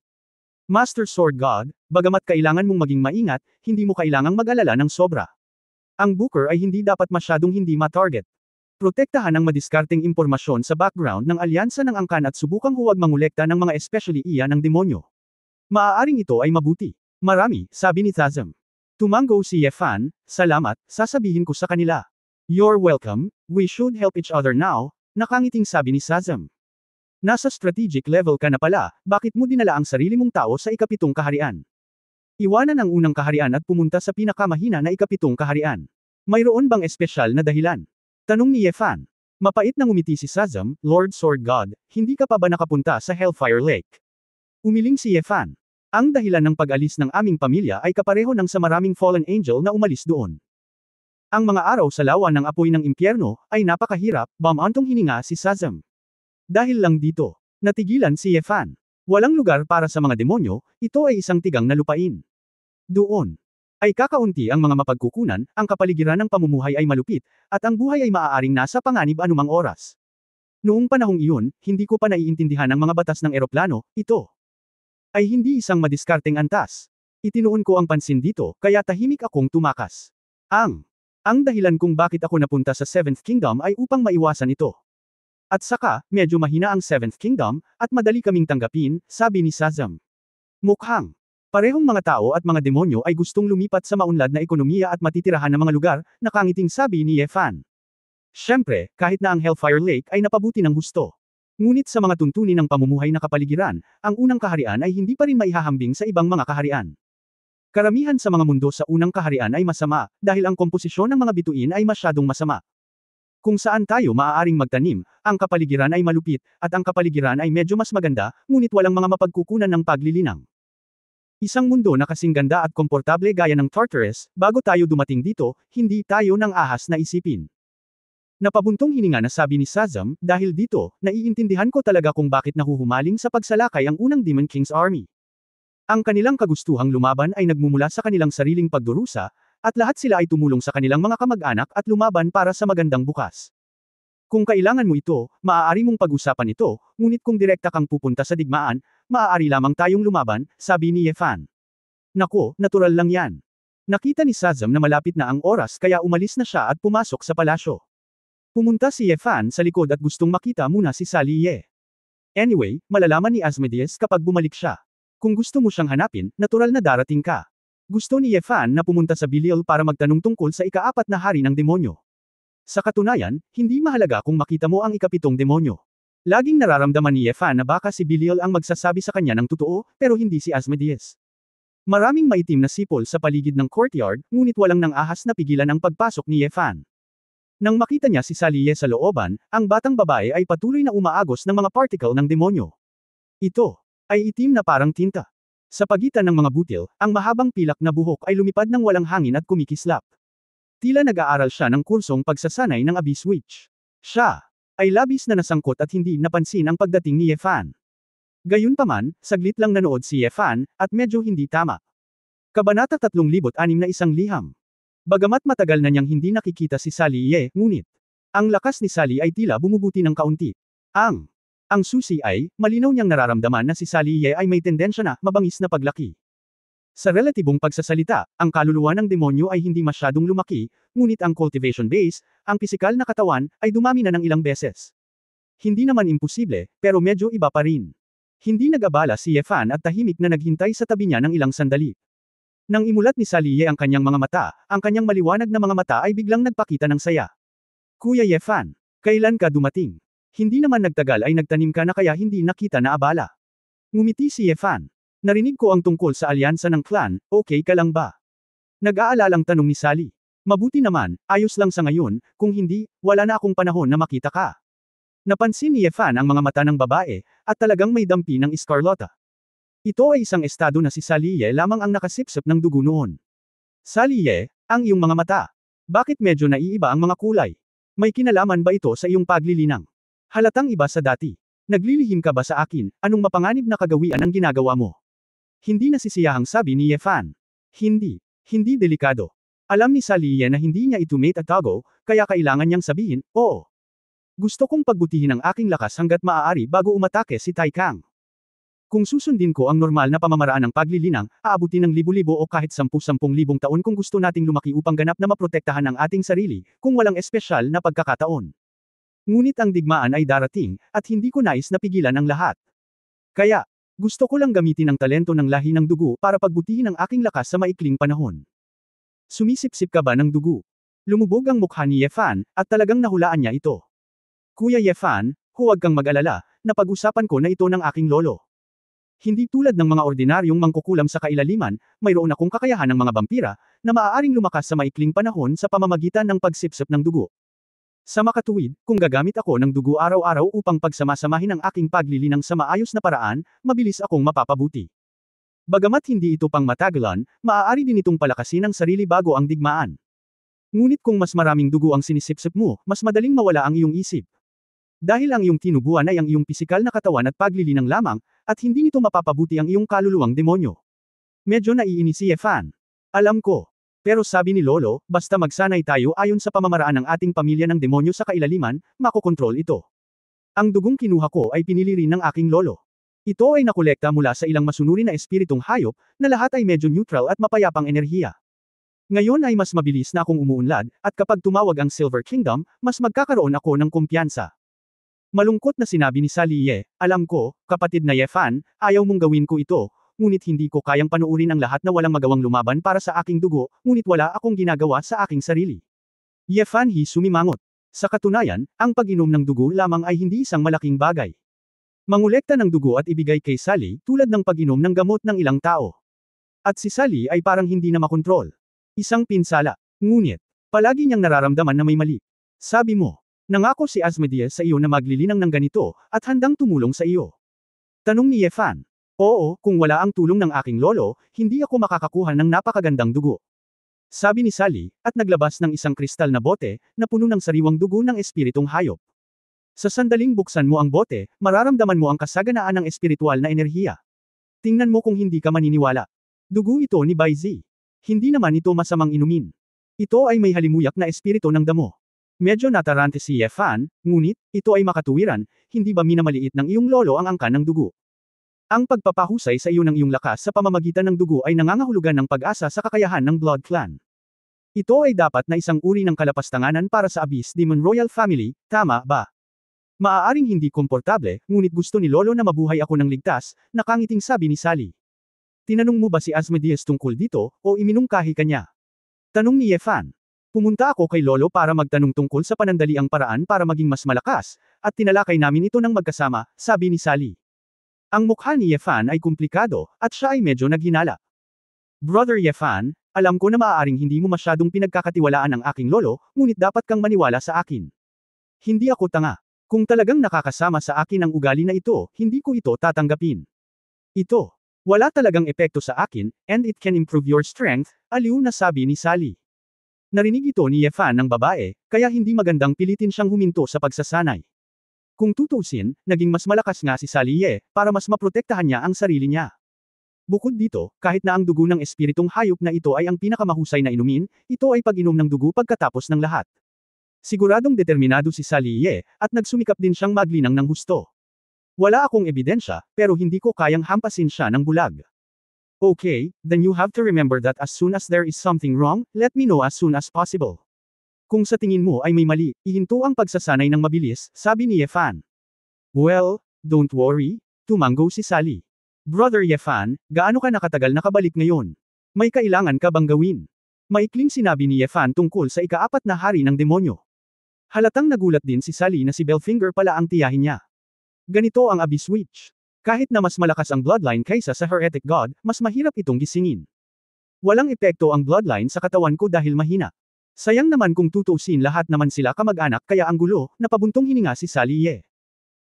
Master Sword God, bagamat kailangan mong maging maingat, hindi mo kailangang mag-alala ng sobra. Ang Booker ay hindi dapat masyadong hindi ma-target. Protektahan ang madiskarteng impormasyon sa background ng alyansa ng angkan at subukang huwag mangolekta ng mga especially iya ng demonyo. Maaaring ito ay mabuti. Marami, sabi ni Thazam. Tumango si Yefan, salamat, sasabihin ko sa kanila. You're welcome, we should help each other now, nakangiting sabi ni Thazam. Nasa strategic level ka na pala, bakit mo dinala ang sarili mong tao sa ikapitong kaharian? Iwanan ang unang kaharian at pumunta sa pinakamahina na ikapitong kaharian. Mayroon bang espesyal na dahilan? Tanong ni Yefan. Mapait na ngumiti si Thazam, Lord Sword God, hindi ka pa ba nakapunta sa Hellfire Lake? Umiling si Yefan. Ang dahilan ng pag-alis ng aming pamilya ay kapareho ng sa maraming fallen angel na umalis doon. Ang mga araw sa lawa ng apoy ng impyerno ay napakahirap, bamantong hininga si Thazam. Dahil lang dito, natigilan si Yefan. Walang lugar para sa mga demonyo, ito ay isang tigang na lupain. Doon ay kakaunti ang mga mapagkukunan, ang kapaligiran ng pamumuhay ay malupit, at ang buhay ay maaaring nasa panganib anumang oras. Noong panahong iyon, hindi ko pa naiintindihan ang mga batas ng eroplano, ito ay hindi isang madiskarteng antas. Itinuon ko ang pansin dito, kaya tahimik akong tumakas. Ang dahilan kung bakit ako napunta sa Seventh Kingdom ay upang maiwasan ito. At saka, medyo mahina ang Seventh Kingdom, at madali kaming tanggapin, sabi ni Thazam. Mukhang parehong mga tao at mga demonyo ay gustong lumipat sa maunlad na ekonomiya at matitirahan ng mga lugar, nakangiting sabi ni Yefan. Siyempre, kahit na ang Hellfire Lake ay napabuti ng husto. Ngunit sa mga tuntunin ng pamumuhay na kapaligiran, ang unang kaharian ay hindi pa rin maihahambing sa ibang mga kaharian. Karamihan sa mga mundo sa unang kaharian ay masama, dahil ang komposisyon ng mga bituin ay masyadong masama. Kung saan tayo maaaring magtanim, ang kapaligiran ay malupit, at ang kapaligiran ay medyo mas maganda, ngunit walang mga mapagkukunan ng paglilinang. Isang mundo na kasing ganda at komportable gaya ng Tartarus, bago tayo dumating dito, hindi tayo nang ahas na isipin. Napabuntong hininga na sabi ni Thazam, dahil dito, naiintindihan ko talaga kung bakit nahuhumaling sa pagsalakay ang unang Demon King's Army. Ang kanilang kagustuhang lumaban ay nagmumula sa kanilang sariling pagdurusa, at lahat sila ay tumulong sa kanilang mga kamag-anak at lumaban para sa magandang bukas. Kung kailangan mo ito, maaari mong pag-usapan ito, ngunit kung direkta kang pupunta sa digmaan, maaari lamang tayong lumaban, sabi ni Yefan. Nako, natural lang yan. Nakita ni Thazam na malapit na ang oras kaya umalis na siya at pumasok sa palasyo. Pumunta si Yefan sa likod at gustong makita muna si Sally Ye. Anyway, malalaman ni Asmodeus kapag bumalik siya. Kung gusto mo siyang hanapin, natural na darating ka. Gusto ni Yefan na pumunta sa Belial para magtanong tungkol sa ika-4 na hari ng demonyo. Sa katunayan, hindi mahalaga kung makita mo ang ikapitong demonyo. Laging nararamdaman ni Yefan na baka si Belial ang magsasabi sa kanya ng totoo, pero hindi si Asmodeus. Maraming maitim na sipol sa paligid ng courtyard, ngunit walang nang ahas na pigilan ang pagpasok ni Yefan. Nang makita niya si Sally Ye sa looban, ang batang babae ay patuloy na umaagos ng mga particle ng demonyo. Ito ay itim na parang tinta. Sa pagitan ng mga butil, ang mahabang pilak na buhok ay lumipad ng walang hangin at kumikislap. Tila nag-aaral siya ng kursong pagsasanay ng Abyss Witch. Siya ay labis na nasangkot at hindi napansin ang pagdating ni Yefan. Gayunpaman, saglit lang nanood si Yefan, at medyo hindi tama. Kabanata 3,006 na isang liham. Bagamat matagal na niyang hindi nakikita si Sally Ye, ngunit ang lakas ni Sally ay tila bumubuti ng kaunti. Ang susi ay, malinaw niyang nararamdaman na si Sally Ye ay may tendensya na mabangis na paglaki. Sa relatibong pagsasalita, ang kaluluwa ng demonyo ay hindi masyadong lumaki, ngunit ang cultivation base, ang pisikal na katawan, ay dumami na ng ilang beses. Hindi naman imposible, pero medyo iba pa rin. Hindi nag-abala si Yefan at tahimik na naghintay sa tabi niya ng ilang sandali. Nang imulat ni Sally Ye ang kanyang mga mata, ang kanyang maliwanag na mga mata ay biglang nagpakita ng saya. Kuya Yefan, kailan ka dumating? Hindi naman nagtagal ay nagtanim ka na kaya hindi nakita na abala. Ngumiti si Yefan. Narinig ko ang tungkol sa alyansa ng clan, okay ka lang ba? Nag-aalalang tanong ni Sally. Mabuti naman, ayos lang sa ngayon, kung hindi, wala na akong panahon na makita ka. Napansin ni Yefan ang mga mata ng babae, at talagang may dampi ng iskarlota. Ito ay isang estado na si Sally Ye lamang ang nakasipsip ng dugo noon. Sally Ye, ang iyong mga mata. Bakit medyo naiiba ang mga kulay? May kinalaman ba ito sa iyong paglilinang? Halatang iba sa dati. Naglilihim ka ba sa akin, anong mapanganib na kagawian ang ginagawa mo? Hindi nasisiyahang sabi ni Yefan. Hindi delikado. Alam ni Sally Ye na hindi niya ito mate at tago, kaya kailangan niyang sabihin, oo. Gusto kong pagbutihin ang aking lakas hanggat maaari bago umatake si Tai Kang. Kung susundin ko ang normal na pamamaraan ng paglilinang, aabutin ng libo-libo o kahit 10,000 taon kung gusto nating lumaki upang ganap na maprotektahan ang ating sarili, kung walang espesyal na pagkakataon. Ngunit ang digmaan ay darating, at hindi ko nais na pigilan ang lahat. Kaya, gusto ko lang gamitin ang talento ng lahi ng dugo para pagbutihin ang aking lakas sa maikling panahon. Sumisipsip ka ba ng dugo? Lumubog ang mukha ni Yefan, at talagang nahulaan niya ito. Kuya Yefan, huwag kang mag-alala, napag-usapan ko na ito ng aking lolo. Hindi tulad ng mga ordinaryong mangkukulam sa kailaliman, mayroon akong kakayahan ng mga vampira, na maaaring lumakas sa maikling panahon sa pamamagitan ng pagsipsip ng dugo. Sa makatuwid, kung gagamit ako ng dugo araw-araw upang pagsamasamahin ang aking paglilinang sa maayos na paraan, mabilis akong mapapabuti. Bagamat hindi ito pang matagalan, maaari din itong palakasin ang sarili bago ang digmaan. Ngunit kung mas maraming dugo ang sinisipsip mo, mas madaling mawala ang iyong isip. Dahil ang iyong tinubuan ay ang iyong pisikal na katawan at paglilinang lamang, at hindi nito mapapabuti ang iyong kaluluwang demonyo. Medyo naiinis si Yefan. Alam ko. Pero sabi ni Lolo, basta magsanay tayo ayon sa pamamaraan ng ating pamilya ng demonyo sa kailaliman, makokontrol ito. Ang dugong kinuha ko ay pinili rin ng aking lolo. Ito ay nakolekta mula sa ilang masunurin na espiritong hayop, na lahat ay medyo neutral at mapayapang enerhiya. Ngayon ay mas mabilis na akong umuunlad, at kapag tumawag ang Silver Kingdom, mas magkakaroon ako ng kumpiyansa. Malungkot na sinabi ni Sally, alam ko, kapatid na Yefan, ayaw mong gawin ko ito, ngunit hindi ko kayang panuurin ang lahat na walang magawang lumaban para sa aking dugo, ngunit wala akong ginagawa sa aking sarili. Yefan sumimangot. Sa katunayan, ang pag-inom ng dugo lamang ay hindi isang malaking bagay. Mangolekta ng dugo at ibigay kay Sally, tulad ng pag-inom ng gamot ng ilang tao. At si Sally ay parang hindi na makontrol. Isang pinsala. Ngunit, palagi niyang nararamdaman na may mali. Sabi mo, nangako si Asmodeus sa iyo na maglilinang ng ganito, at handang tumulong sa iyo. Tanong ni Yefan. Oo, kung wala ang tulong ng aking lolo, hindi ako makakakuha ng napakagandang dugo. Sabi ni Sally, at naglabas ng isang kristal na bote, na puno ng sariwang dugo ng espiritong hayop. Sa sandaling buksan mo ang bote, mararamdaman mo ang kasaganaan ng espiritual na enerhiya. Tingnan mo kung hindi ka maniniwala. Dugo ito ni Bai Zi. Hindi naman ito masamang inumin. Ito ay may halimuyak na espiritu ng damo. Medyo natarante si Yefan, ngunit, ito ay makatuwiran, hindi ba minamaliit ng iyong lolo ang angkan ng dugo? Ang pagpapahusay sa iyo ng iyong lakas sa pamamagitan ng dugo ay nangangahulugan ng pag-asa sa kakayahan ng Blood Clan. Ito ay dapat na isang uri ng kalapastanganan para sa Abyss Demon Royal Family, tama ba? Maaaring hindi komportable, ngunit gusto ni Lolo na mabuhay ako ng ligtas, nakangiting sabi ni Sally. Tinanong mo ba si Asmodeus tungkol dito, o iminungkahi kanya? Tanong ni Yefan. Pumunta ako kay Lolo para magtanong tungkol sa panandaliang paraan para maging mas malakas, at tinalakay namin ito ng magkasama, sabi ni Sally. Ang mukha ni Yefan ay komplikado, at siya ay medyo naghinala. Brother Yefan, alam ko na maaaring hindi mo masyadong pinagkakatiwalaan ang aking lolo, ngunit dapat kang maniwala sa akin. Hindi ako tanga. Kung talagang nakakasama sa akin ang ugali na ito, hindi ko ito tatanggapin. Ito. Wala talagang epekto sa akin, and it can improve your strength, aliw na sabi ni Sally. Narinig ito ni Yefan ng babae, kaya hindi magandang pilitin siyang huminto sa pagsasanay. Kung tutusin, naging mas malakas nga si Sally para mas maprotektahan niya ang sarili niya. Bukod dito, kahit na ang dugo ng espiritong hayop na ito ay ang pinakamahusay na inumin, ito ay pag-inom ng dugo pagkatapos ng lahat. Siguradong determinado si Sally at nagsumikap din siyang maglinang ng husto. Wala akong ebidensya, pero hindi ko kayang hampasin siya ng bulag. Okay, then you have to remember that as soon as there is something wrong, let me know as soon as possible. Kung sa tingin mo ay may mali, ihinto ang pagsasanay ng mabilis, sabi ni Yefan. Well, don't worry, tumango si Sally. Brother Yefan, gaano ka nakatagal nakabalik ngayon? May kailangan ka bang gawin? Maikling sinabi ni Yefan tungkol sa ika-4 na hari ng demonyo. Halatang nagulat din si Sally na si Belfinger pala ang tiyahin niya. Ganito ang Abyss Witch. Kahit na mas malakas ang bloodline kaysa sa Heretic God, mas mahirap itong gisingin. Walang epekto ang bloodline sa katawan ko dahil mahina. Sayang naman kung tutuusin lahat naman sila kamag-anak kaya ang gulo, napabuntong hininga si Sally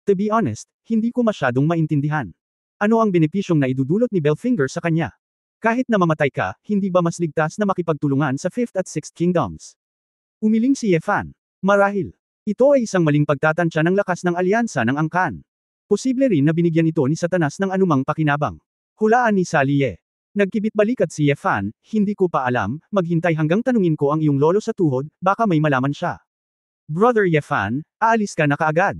To be honest, hindi ko masyadong maintindihan. Ano ang benepisyong na idudulot ni Belfinger sa kanya? Kahit na mamatay ka, hindi ba mas ligtas na makipagtulungan sa 5th at 6th Kingdoms? Umiling si Yefan. Marahil. Ito ay isang maling pagtatansya ng lakas ng alyansa ng angkan. Posible rin na binigyan ito ni Satanas ng anumang pakinabang. Hulaan ni Sally Nagkibit balikat si Yefan, hindi ko pa alam, maghintay hanggang tanungin ko ang iyong lolo sa tuhod, baka may malaman siya. Brother Yefan, aalis ka na kaagad.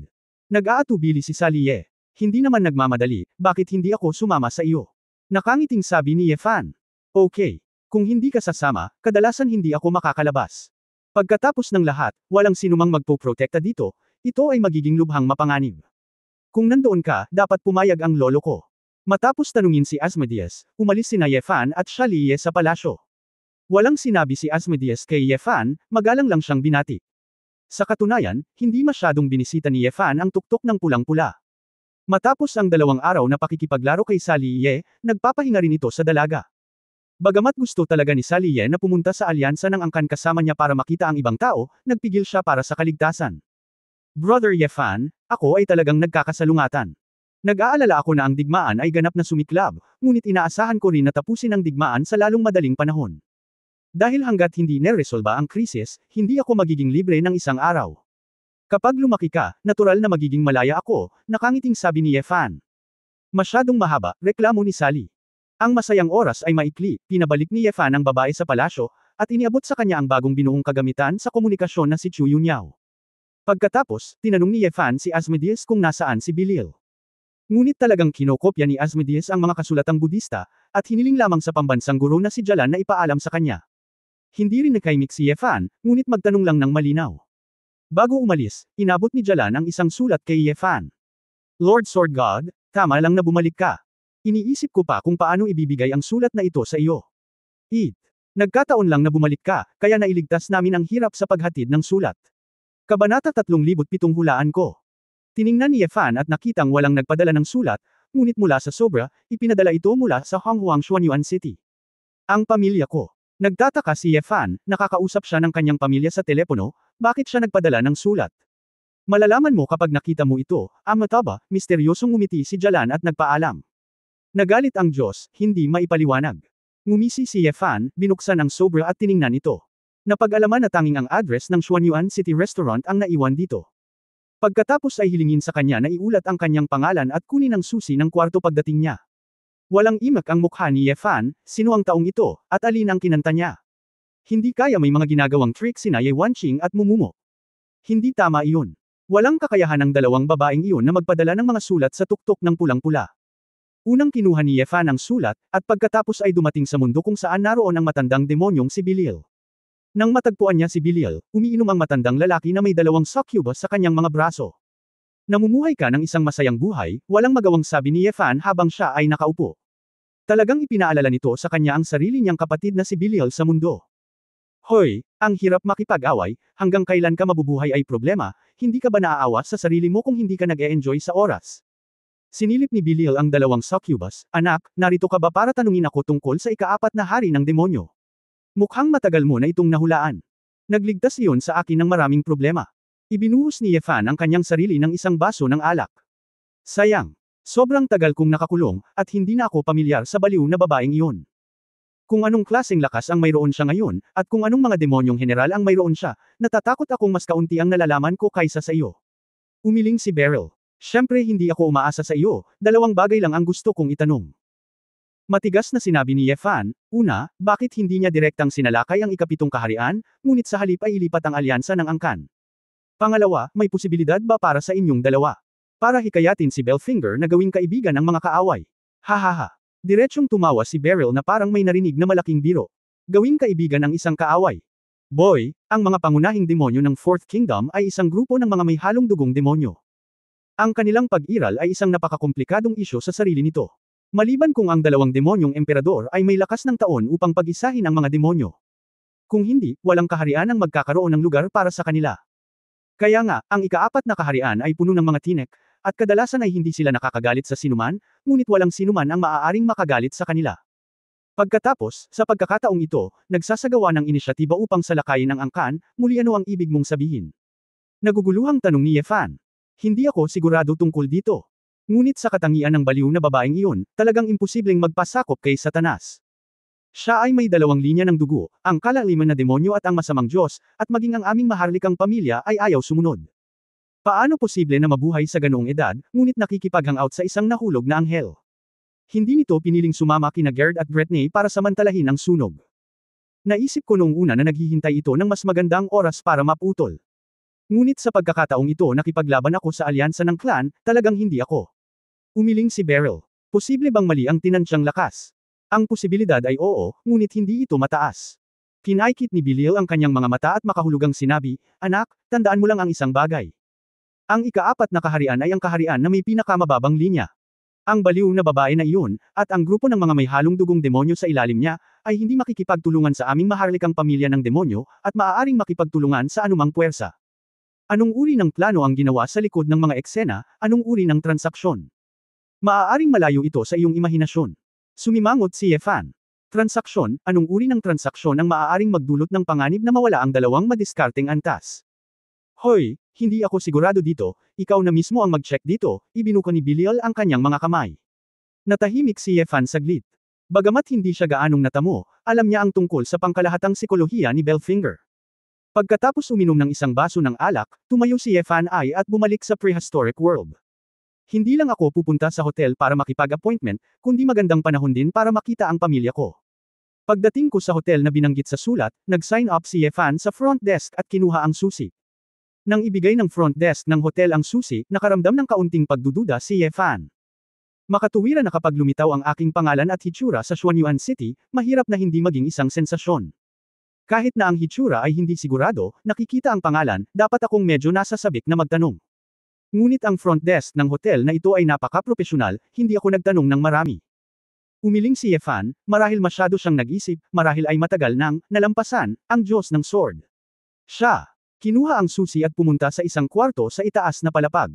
Nag-aatubili si Sally Hindi naman nagmamadali, bakit hindi ako sumama sa iyo? Nakangiting sabi ni Yefan. Okay. Kung hindi ka sasama, kadalasan hindi ako makakalabas. Pagkatapos ng lahat, walang sinumang magpoprotekta dito, Ito ay magiging lubhang mapanganib. Kung nandoon ka, dapat pumayag ang lolo ko. Matapos tanungin si Asmodeus, umalis sina Yefan at Shaliye sa palasyo. Walang sinabi si Asmodeus kay Yefan, magalang lang siyang binati. Sa katunayan, hindi masyadong binisita ni Yefan ang tuktok ng pulang-pula. Matapos ang 2 araw na pakikipaglaro kay Shaliye, nagpapahinga rin ito sa dalaga. Bagamat gusto talaga ni Shaliye na pumunta sa alyansa ng angkan kasama niya para makita ang ibang tao, nagpigil siya para sa kaligtasan. Brother Yefan, ako ay talagang nagkakasalungatan. Nag-aalala ako na ang digmaan ay ganap na sumiklab, ngunit inaasahan ko rin na tapusin ang digmaan sa lalong madaling panahon. Dahil hanggat hindi neresolba ang krisis, hindi ako magiging libre ng isang araw. Kapag lumaki ka, natural na magiging malaya ako, nakangiting sabi ni Yefan. Masyadong mahaba, reklamo ni Sally. Ang masayang oras ay maikli, pinabalik ni Yefan ang babae sa palasyo, at iniabot sa kanya ang bagong binuong kagamitan sa komunikasyon na si Chu Yunyao. Pagkatapos, tinanong ni Yefan si Asmodeus kung nasaan si Bilil. Ngunit talagang kinokopya ni Asmodeus ang mga kasulatang Budista, at hiniling lamang sa pambansang guro na si Jalan na ipaalam sa kanya. Hindi rin nakaimik si Yefan, ngunit magtanong lang ng malinaw. Bago umalis, inabot ni Jalan ang isang sulat kay Yefan. Lord Sword God, tama lang na bumalik ka. Iniisip ko pa kung paano ibibigay ang sulat na ito sa iyo. Id. Nagkataon lang na bumalik ka, kaya nailigtas namin ang hirap sa paghatid ng sulat. Kabanata 37 hulaan ko. Tiningnan ni Yefan at nakitang walang nagpadala ng sulat, ngunit mula sa sobra, ipinadala ito mula sa Honghuang Xuanyuan City. Ang pamilya ko. Nagtataka si Yefan, nakakausap siya ng kanyang pamilya sa telepono, bakit siya nagpadala ng sulat? Malalaman mo kapag nakita mo ito, amataba, misteryosong ngumiti si Jalan at nagpaalam. Nagalit ang Diyos, hindi maipaliwanag. Ngumisi si Yefan, binuksan ang sobra at tiningnan ito. Napag-alaman na tanging ang address ng Xuanyuan City Restaurant ang naiwan dito. Pagkatapos ay hilingin sa kanya na iulat ang kanyang pangalan at kunin ang susi ng kwarto pagdating niya. Walang imak ang mukha ni Yefan, sino ang taong ito, at alin ang kinanta niya. Hindi kaya may mga ginagawang trick sina Ye Wanqing at Mumumo. Hindi tama iyon. Walang kakayahan ng dalawang babaeng iyon na magpadala ng mga sulat sa tuktok ng pulang-pula. Unang kinuha ni Yefan ang sulat, at pagkatapos ay dumating sa mundo kung saan naroon ang matandang demonyong si Bilil. Nang matagpuan niya si Bilil, umiinom ang matandang lalaki na may 2 succubus sa kanyang mga braso. Namumuhay ka ng isang masayang buhay, walang magawang sabi ni Yefan habang siya ay nakaupo. Talagang ipinaalala nito sa kanya ang sarili niyang kapatid na si Bilil sa mundo. Hoy, ang hirap makipag-away, hanggang kailan ka mabubuhay ay problema, hindi ka ba naaawa sa sarili mo kung hindi ka nag-e-enjoy sa oras? Sinilip ni Bilil ang 2 succubus, anak, narito ka ba para tanungin ako tungkol sa ika-4 na hari ng demonyo? Mukhang matagal mo na itong nahulaan. Nagligtas iyon sa akin ng maraming problema. Ibinuhos ni Yefan ang kanyang sarili ng isang baso ng alak. Sayang. Sobrang tagal kong nakakulong, at hindi na ako pamilyar sa baliw na babaeng iyon. Kung anong klaseng lakas ang mayroon siya ngayon, at kung anong mga demonyong general ang mayroon siya, natatakot akong mas kaunti ang nalalaman ko kaysa sa iyo. Umiling si Beryl. Siyempre hindi ako umaasa sa iyo, 2 bagay lang ang gusto kong itanong. Matigas na sinabi ni Yefan, una, bakit hindi niya direktang sinalakay ang ika-7 kaharian, ngunit sa halip ay ilipat ang alyansa ng angkan? Pangalawa, may posibilidad ba para sa inyong dalawa? Para hikayatin si Belfinger na gawing kaibigan ng mga kaaway. Hahaha. Diretsyong tumawa si Beryl na parang may narinig na malaking biro. Gawing kaibigan ng isang kaaway. Boy, ang mga pangunahing demonyo ng Fourth Kingdom ay isang grupo ng mga may halong dugong demonyo. Ang kanilang pag-iral ay isang napakakomplikadong isyu sa sarili nito. Maliban kung ang 2 demonyong emperador ay may lakas ng taon upang pag-isahin ang mga demonyo. Kung hindi, walang kaharian ang magkakaroon ng lugar para sa kanila. Kaya nga, ang ika-4 na kaharian ay puno ng mga tinek, at kadalasan ay hindi sila nakakagalit sa sinuman, ngunit walang sinuman ang maaaring makagalit sa kanila. Pagkatapos, sa pagkakataong ito, nagsasagawa ng inisyatiba upang salakayin ang angkan, muli ano ang ibig mong sabihin? Naguguluhang tanong ni Yefan. Hindi ako sigurado tungkol dito. Ngunit sa katangian ng baliw na babaeng iyon, talagang imposibleng magpasakop kay Satanas. Siya ay may 2 linya ng dugo, ang kalaliman na demonyo at ang masamang Diyos, at maging ang aming maharlikang pamilya ay ayaw sumunod. Paano posible na mabuhay sa ganoong edad, ngunit nakikipag-hangout sa isang nahulog na anghel? Hindi nito piniling sumama kina Gerd at Bretney para samantalahin ang sunog. Naisip ko noong una na naghihintay ito ng mas magandang oras para maputol. Ngunit sa pagkakataong ito nakipaglaban ako sa alyansa ng clan, talagang hindi ako. Umiling si Beryl. Posible bang mali ang tinansyang lakas? Ang posibilidad ay oo, ngunit hindi ito mataas. Kinaikit ni Bilil ang kanyang mga mata at makahulugang sinabi, anak, tandaan mo lang ang isang bagay. Ang ika-4 na kaharian ay ang kaharian na may pinakamababang linya. Ang baliw na babae na iyon, at ang grupo ng mga may halong dugong demonyo sa ilalim niya, ay hindi makikipagtulungan sa aming maharlikang pamilya ng demonyo, at maaaring makipagtulungan sa anumang puwersa. Anong uri ng plano ang ginawa sa likod ng mga eksena, anong uri ng transaksyon? Maaaring malayo ito sa iyong imahinasyon. Sumimangot si Yefan. Transaksyon, anong uri ng transaksyon ang maaaring magdulot ng panganib na mawala ang dalawang madiskarteng antas? Hoy, hindi ako sigurado dito, ikaw na mismo ang mag-check dito, ibinuko ni Belial ang kanyang mga kamay. Natahimik si Yefan saglit. Bagamat hindi siya gaanong natamo, alam niya ang tungkol sa pangkalahatang sikolohiya ni Belfinger. Pagkatapos uminom ng isang baso ng alak, tumayo si Yefan ay at bumalik sa prehistoric world. Hindi lang ako pupunta sa hotel para makipag-appointment, kundi magandang panahon din para makita ang pamilya ko. Pagdating ko sa hotel na binanggit sa sulat, nag-sign up si Yefan sa front desk at kinuha ang susi. Nang ibigay ng front desk ng hotel ang susi, nakaramdam ng kaunting pagdududa si Yefan. Makatuwiran na kapag lumitaw ang aking pangalan at hitsura sa Xuanyuan City, mahirap na hindi maging isang sensasyon. Kahit na ang hitsura ay hindi sigurado, nakikita ang pangalan, dapat akong medyo nasasabik na magtanong. Ngunit ang front desk ng hotel na ito ay napaka-propesyonal, hindi ako nagtanong ng marami. Umiling si Yefan, marahil masyado siyang nag-isip, marahil ay matagal nang nalampasan ang Diyos ng sword. Siya. Kinuha ang susi at pumunta sa isang kwarto sa itaas na palapag.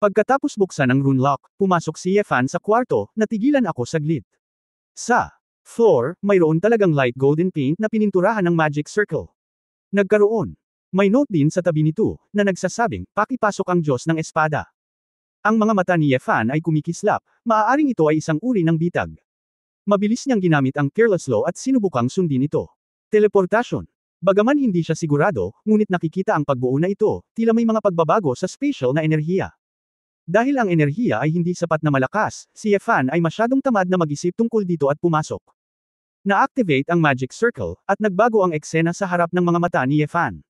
Pagkatapos buksan ang rune lock, pumasok si Yefan sa kwarto, natigilan ako saglit. Sa floor, mayroon talagang light golden paint na pininturahan ng magic circle. Nagkaroon. May note din sa tabi nito, na nagsasabing, pakipasok ang Diyos ng Espada. Ang mga mata ni Yefan ay kumikislap, maaaring ito ay isang uri ng bitag. Mabilis niyang ginamit ang careless law at sinubukang sundin ito. Teleportasyon. Bagaman hindi siya sigurado, ngunit nakikita ang pagbuo na ito, tila may mga pagbabago sa spatial na enerhiya. Dahil ang enerhiya ay hindi sapat na malakas, si Yefan ay masyadong tamad na mag-isip tungkol dito at pumasok. Na-activate ang magic circle, at nagbago ang eksena sa harap ng mga mata ni Yefan.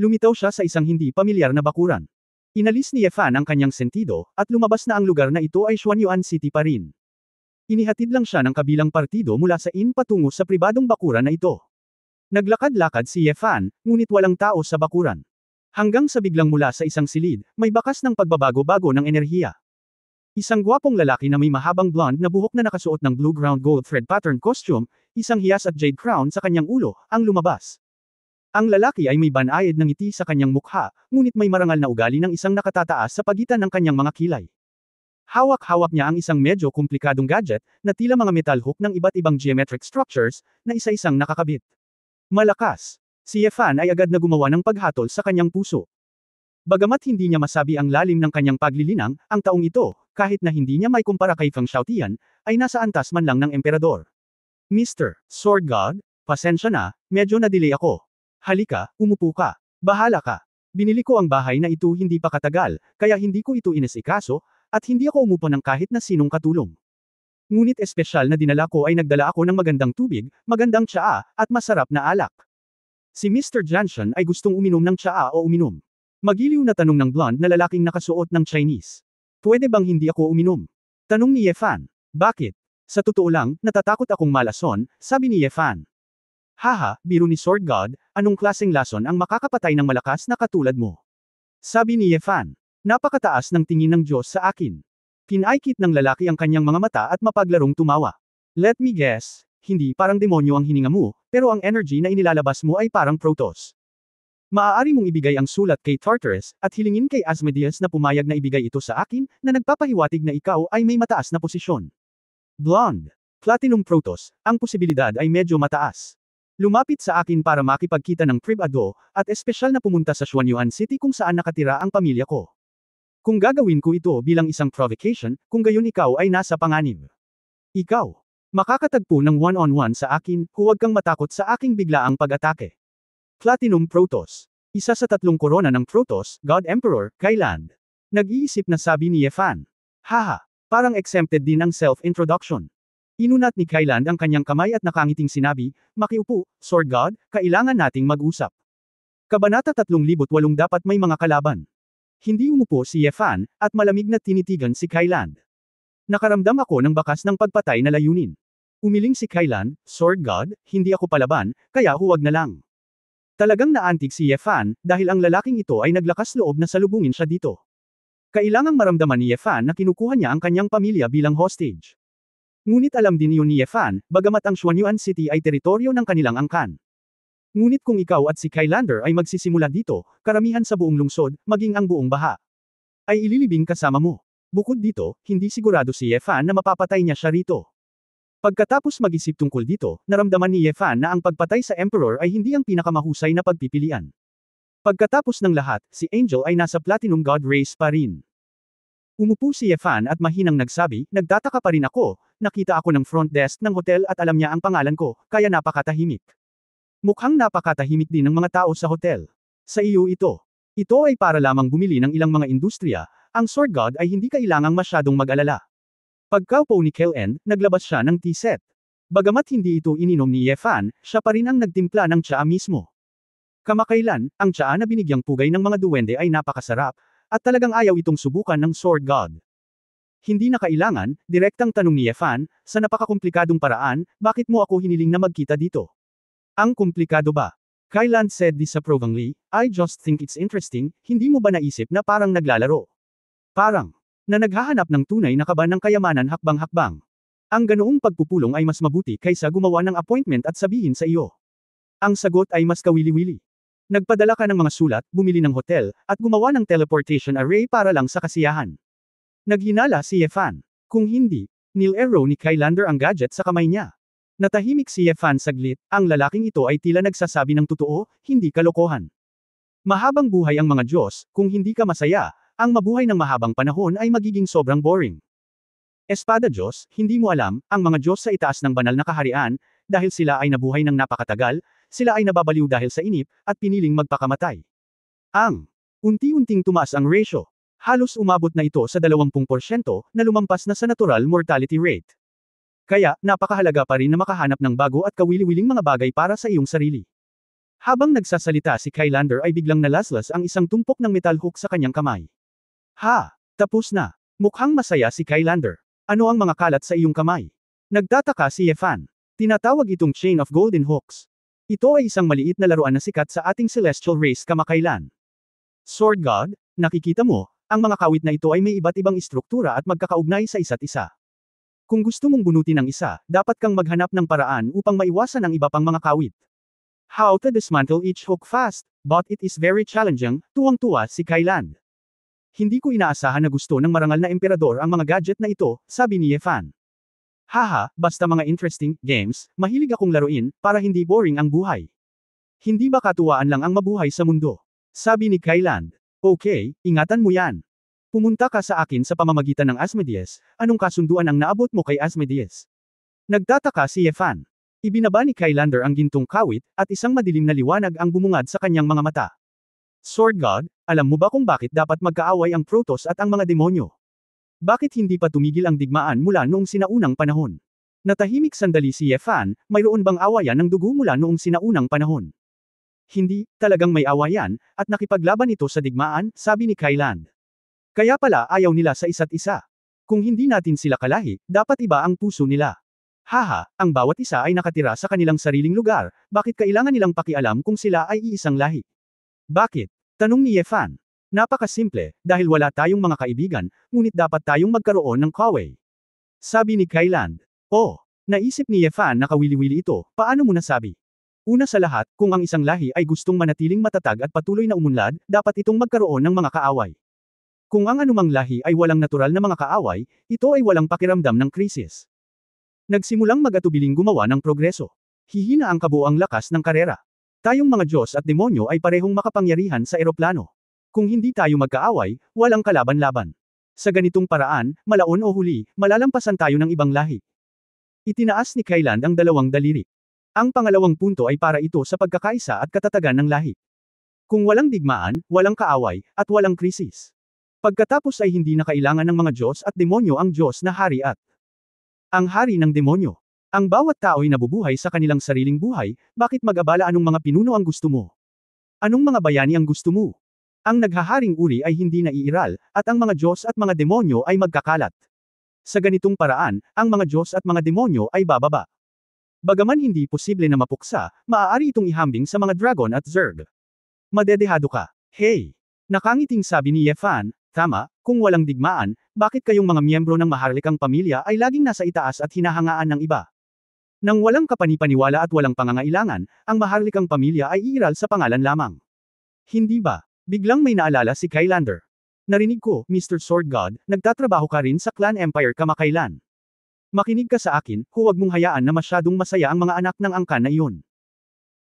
Lumitaw siya sa isang hindi pamilyar na bakuran. Inalis ni Yefan ang kanyang sentido, at lumabas na ang lugar na ito ay Xuanyuan City pa rin. Inihatid lang siya ng kabilang partido mula sa inn patungo sa pribadong bakuran na ito. Naglakad-lakad si Yefan, ngunit walang tao sa bakuran. Hanggang sa biglang mula sa isang silid, may bakas ng pagbabago-bago ng enerhiya. Isang gwapong lalaki na may mahabang blonde na buhok na nakasuot ng blue ground gold thread pattern costume, isang hiyas at jade crown sa kanyang ulo, ang lumabas. Ang lalaki ay may banayad ng ngiti sa kanyang mukha, ngunit may marangal na ugali ng isang nakatataas sa pagitan ng kanyang mga kilay. Hawak-hawak niya ang isang medyo komplikadong gadget, na tila mga metal hook ng iba't ibang geometric structures, na isa-isang nakakabit. Malakas. Si Yefan ay agad na gumawa ng paghatol sa kanyang puso. Bagamat hindi niya masabi ang lalim ng kanyang paglilinang, ang taong ito, kahit na hindi niya may kumpara kay Feng Xiaotian, ay nasa antas man lang ng emperador. Mr. Sword God, pasensya na, medyo na-delay ako. Halika, umupo ka. Bahala ka. Binili ko ang bahay na ito hindi pa katagal, kaya hindi ko ito inesikaso, at hindi ako umupo ng kahit na sinong katulong. Ngunit espesyal na dinala ko ay nagdala ako ng magandang tubig, magandang tsaa, at masarap na alak. Si Mr. Janshan ay gustong uminom ng tsaa o uminom. Magiliw na tanong ng blonde na lalaking nakasuot ng Chinese. Pwede bang hindi ako uminom? Tanong ni Yefan. Bakit? Sa totoo lang, natatakot akong malason, sabi ni Yefan. Haha, biro ni Sword God, anong klaseng lason ang makakapatay ng malakas na katulad mo? Sabi ni Yefan. Napakataas ng tingin ng Diyos sa akin. Pinaikit ng lalaki ang kanyang mga mata at mapaglarong tumawa. Let me guess, hindi parang demonyo ang hininga mo, pero ang energy na inilalabas mo ay parang Protoss. Maaari mong ibigay ang sulat kay Tartarus, at hilingin kay Asmodeus na pumayag na ibigay ito sa akin, na nagpapahiwatig na ikaw ay may mataas na posisyon. Blonde. Platinum Protoss, ang posibilidad ay medyo mataas. Lumapit sa akin para makipagkita ng privado, at espesyal na pumunta sa Xuanyuan City kung saan nakatira ang pamilya ko. Kung gagawin ko ito bilang isang provocation, kung gayon ikaw ay nasa panganib. Ikaw. Makakatagpo ng one-on-one sa akin, huwag kang matakot sa aking biglaang pag-atake. Platinum Protoss. Isa sa 3 korona ng Protoss, God Emperor, Kailand. Nag-iisip na sabi ni Yefan. Haha, parang exempted din ang self-introduction. Inunat ni Kailand ang kanyang kamay at nakangiting sinabi, makiupo, Sword God, kailangan nating mag-usap. Kabanata 3008 dapat may mga kalaban. Hindi umupo si Yefan, at malamig na tinitigan si Kailand. Nakaramdam ako ng bakas ng pagpatay na layunin. Umiling si Kailand, Sword God, hindi ako palaban, kaya huwag na lang. Talagang naantig si Yefan, dahil ang lalaking ito ay naglakas loob na salubungin siya dito. Kailangang maramdaman ni Yefan na kinukuha niya ang kanyang pamilya bilang hostage. Ngunit alam din iyon ni Yefan, bagamat ang Xuanyuan City ay teritoryo ng kanilang angkan. Ngunit kung ikaw at si Kylander ay magsisimula dito, karamihan sa buong lungsod, maging ang buong baha, ay ililibing kasama mo. Bukod dito, hindi sigurado si Yefan na mapapatay niya siya rito. Pagkatapos mag-isip tungkol dito, naramdaman ni Yefan na ang pagpatay sa Emperor ay hindi ang pinakamahusay na pagpipilian. Pagkatapos ng lahat, si Angel ay nasa Platinum God race pa rin. Umupo si Yefan at mahinang nagsabi, nagtataka pa rin ako, nakita ako ng front desk ng hotel at alam niya ang pangalan ko, kaya napakatahimik. Mukhang napakatahimik din ng mga tao sa hotel. Sa iyo ito. Ito ay para lamang bumili ng ilang mga industriya, ang Sword God ay hindi kailangang masyadong mag-alala. Pagkaupo ni Kellen, naglabas siya ng tea set. Bagamat hindi ito ininom ni Yefan, siya pa rin ang nagtimpla ng tsaa mismo. Kamakailan, ang tsaa na binigyang pugay ng mga duwende ay napakasarap, at talagang ayaw itong subukan ng Sword God. Hindi na kailangan, direktang tanong ni Yefan, sa napakakomplikadong paraan, bakit mo ako hiniling na magkita dito? Ang komplikado ba? Kylan said disapprovingly, I just think it's interesting, hindi mo ba naisip na parang naglalaro? Parang, na naghahanap ng tunay na kaba ng kayamanan hakbang-hakbang. Ang ganoong pagpupulong ay mas mabuti kaysa gumawa ng appointment at sabihin sa iyo. Ang sagot ay mas kawili-wili. Nagpadala ka ng mga sulat, bumili ng hotel, at gumawa ng teleportation array para lang sa kasiyahan. Naghinala si Yefan. Kung hindi, nil-arrow ni Kylander ang gadget sa kamay niya. Natahimik si Yefan saglit, ang lalaking ito ay tila nagsasabi ng totoo, hindi kalokohan. Mahabang buhay ang mga Diyos, kung hindi ka masaya, ang mabuhay ng mahabang panahon ay magiging sobrang boring. Espada Diyos, hindi mo alam, ang mga Diyos sa itaas ng banal na kaharian, dahil sila ay nabuhay ng napakatagal, sila ay nababaliw dahil sa inip, at piniling magpakamatay. Ang unti-unting tumaas ang ratio. Halos umabot na ito sa 20% na lumampas na sa natural mortality rate. Kaya, napakahalaga pa rin na makahanap ng bago at kawili-wiling mga bagay para sa iyong sarili. Habang nagsasalita si Kylander ay biglang nalaslas ang isang tumpok ng metal hook sa kanyang kamay. Ha! Tapos na. Mukhang masaya si Kylander. Ano ang mga kalat sa iyong kamay? Nagtataka si Yefan. Tinatawag itong chain of golden hooks. Ito ay isang maliit na laruan na sikat sa ating celestial race kamakailan. Sword God, nakikita mo, ang mga kawit na ito ay may iba't ibang istruktura at magkakaugnay sa isa't isa. Kung gusto mong bunutin ang isa, dapat kang maghanap ng paraan upang maiwasan ang iba pang mga kawit. How to dismantle each hook fast, but it is very challenging, tuwang-tuwa si Kylan. Hindi ko inaasahan na gusto ng marangal na emperador ang mga gadget na ito, sabi ni Yefan. Haha, basta mga interesting games, mahilig akong laruin, para hindi boring ang buhay. Hindi ba katuwaan lang ang mabuhay sa mundo? Sabi ni Kylan. Okay, ingatan mo yan. Pumunta ka sa akin sa pamamagitan ng Asmodeus, anong kasunduan ang naabot mo kay Asmodeus? Nagtataka si Yefan. Ibinaba ni Kylander ang gintong kawit, at isang madilim na liwanag ang bumungad sa kanyang mga mata. Sword God, alam mo ba kung bakit dapat magkaaway ang Protoss at ang mga demonyo? Bakit hindi pa tumigil ang digmaan mula noong sinaunang panahon? Natahimik sandali si Yefan, mayroon bang awayan ng dugo mula noong sinaunang panahon? Hindi, talagang may awayan, at nakipaglaban ito sa digmaan, sabi ni Kylan. Kaya pala ayaw nila sa isa't isa. Kung hindi natin sila kalahi, dapat iba ang puso nila. Haha, ang bawat isa ay nakatira sa kanilang sariling lugar, bakit kailangan nilang pakialam kung sila ay iisang lahi? Bakit? Tanong ni Yefan. Napakasimple, dahil wala tayong mga kaibigan, ngunit dapat tayong magkaroon ng kaway. Sabi ni Kylan. Oh, naisip ni Yefan na kawili-wili ito, paano mo nasabi? Una sa lahat, kung ang isang lahi ay gustong manatiling matatag at patuloy na umunlad, dapat itong magkaroon ng mga kaaway. Kung ang anumang lahi ay walang natural na mga kaaway, ito ay walang pakiramdam ng krisis. Nagsimulang mag-atubiling gumawa ng progreso. Hihina ang kabuuang lakas ng karera. Tayong mga Diyos at demonyo ay parehong makapangyarihan sa eroplano. Kung hindi tayo magkaaway, walang kalaban-laban. Sa ganitong paraan, malaon o huli, malalampasan tayo ng ibang lahi. Itinaas ni Kylan ang dalawang daliri. Ang pangalawang punto ay para ito sa pagkakaisa at katatagan ng lahi. Kung walang digmaan, walang kaaway, at walang krisis. Pagkatapos ay hindi na kailangan ng mga Diyos at demonyo ang Diyos na hari at ang hari ng demonyo. Ang bawat tao ay nabubuhay sa kanilang sariling buhay, bakit mag-abala anong mga pinuno ang gusto mo? Anong mga bayani ang gusto mo? Ang naghaharing uri ay hindi naiiral, at ang mga Diyos at mga demonyo ay magkakalat. Sa ganitong paraan, ang mga Diyos at mga demonyo ay bababa. Bagaman hindi posible na mapuksa, maaari itong ihambing sa mga dragon at zerg. Madedehado ka. Hey! Nakangiting sabi ni Yefan, tama, kung walang digmaan, bakit kayong mga miyembro ng maharlikang pamilya ay laging nasa itaas at hinahangaan ng iba? Nang walang kapanipaniwala at walang pangangailangan, ang maharlikang pamilya ay iiral sa pangalan lamang. Hindi ba? Biglang may naalala si Kylander. Narinig ko, Mr. Sword God, nagtatrabaho ka rin sa Clan Empire kamakailan. Makinig ka sa akin, huwag mong hayaan na masyadong masaya ang mga anak ng angkan na iyon.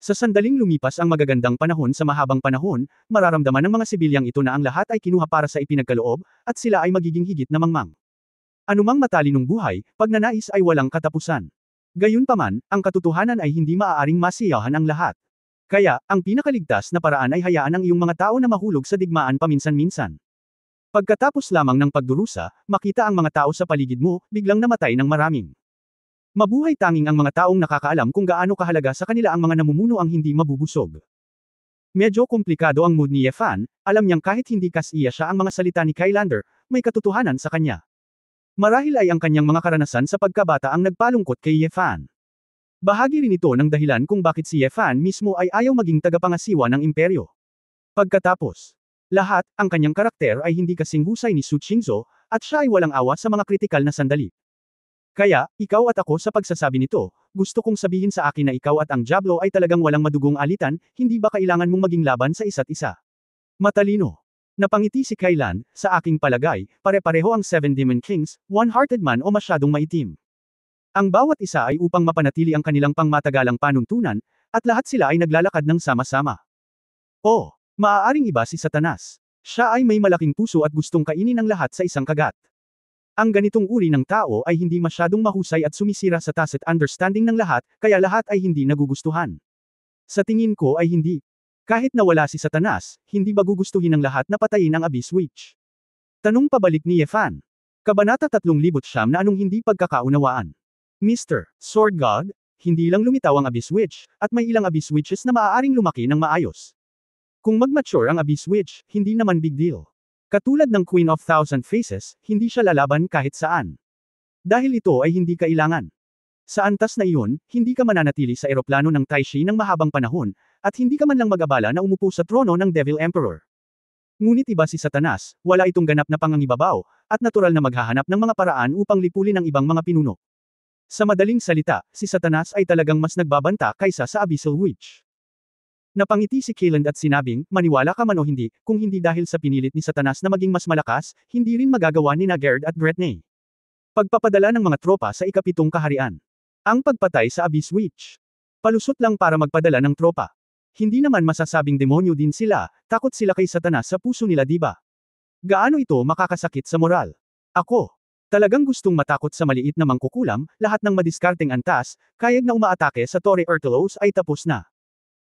Sa sandaling lumipas ang magagandang panahon sa mahabang panahon, mararamdaman ng mga sibilyang ito na ang lahat ay kinuha para sa ipinagkaloob, at sila ay magiging higit na mangmang. Anumang matalinong buhay, pagnanais ay walang katapusan. Gayunpaman, ang katotohanan ay hindi maaaring masiyahan ang lahat. Kaya, ang pinakaligtas na paraan ay hayaan ang iyong mga tao na mahulog sa digmaan paminsan-minsan. Pagkatapos lamang ng pagdurusa, makita ang mga tao sa paligid mo, biglang namatay ng maraming. Mabuhay tanging ang mga taong nakakaalam kung gaano kahalaga sa kanila ang mga namumuno ang hindi mabubusog. Medyo komplikado ang mood ni Yefan, alam niyang kahit hindi kasiya siya ang mga salita ni Kylander, may katotohanan sa kanya. Marahil ay ang kanyang mga karanasan sa pagkabata ang nagpalungkot kay Yefan. Bahagi rin ito ng dahilan kung bakit si Yefan mismo ay ayaw maging tagapangasiwa ng imperyo. Pagkatapos lahat, ang kanyang karakter ay hindi kasing husay ni Su Qingzhou, at siya ay walang awa sa mga kritikal na sandali. Kaya, ikaw at ako sa pagsasabi nito, gusto kong sabihin sa akin na ikaw at ang Diablo ay talagang walang madugong alitan, hindi ba kailangan mong maging laban sa isa't isa? Matalino. Napangiti si Kylan, sa aking palagay, pare-pareho ang Seven Demon Kings, one-hearted man o masyadong maitim. Ang bawat isa ay upang mapanatili ang kanilang pangmatagalang panuntunan, at lahat sila ay naglalakad ng sama-sama. Oh! Maaaring iba si Satanas. Siya ay may malaking puso at gustong kainin ang lahat sa isang kagat. Ang ganitong uri ng tao ay hindi masyadong mahusay at sumisira sa tacit understanding ng lahat, kaya lahat ay hindi nagugustuhan. Sa tingin ko ay hindi. Kahit na wala si Satanas, hindi ba gugustuhin ng lahat na patayin ang Abyss Witch? Tanong pabalik ni Yefan. Kabanata 309 na anong hindi pagkakaunawaan. Mr. Sword God, hindi lang lumitaw ang Abyss Witch, at may ilang Abyss Witches na maaaring lumaki ng maayos. Kung mag-mature ang Abyss Witch, hindi naman big deal. Katulad ng Queen of Thousand Faces, hindi siya lalaban kahit saan. Dahil ito ay hindi kailangan. Sa antas na iyon, hindi ka mananatili sa eroplano ng Taishi ng mahabang panahon, at hindi ka man lang mag-abala na umupo sa trono ng Devil Emperor. Ngunit iba si Satanas, wala itong ganap na pangangibabaw, at natural na maghahanap ng mga paraan upang lipulin ang ibang mga pinuno. Sa madaling salita, si Satanas ay talagang mas nagbabanta kaysa sa Abyssal Witch. Napangiti si Kylan at sinabing, maniwala ka man o hindi, kung hindi dahil sa pinilit ni Satanas na maging mas malakas, hindi rin magagawa ni Gerd at Gretney. Pagpapadala ng mga tropa sa ikapitong kaharian. Ang pagpatay sa Abyss Witch. Palusot lang para magpadala ng tropa. Hindi naman masasabing demonyo din sila, takot sila kay Satanas sa puso nila diba? Gaano ito makakasakit sa moral? Ako. Talagang gustong matakot sa maliit na mangkukulam, lahat ng madiskarteng antas, kayag na umaatake sa Torre Ertulos ay tapos na.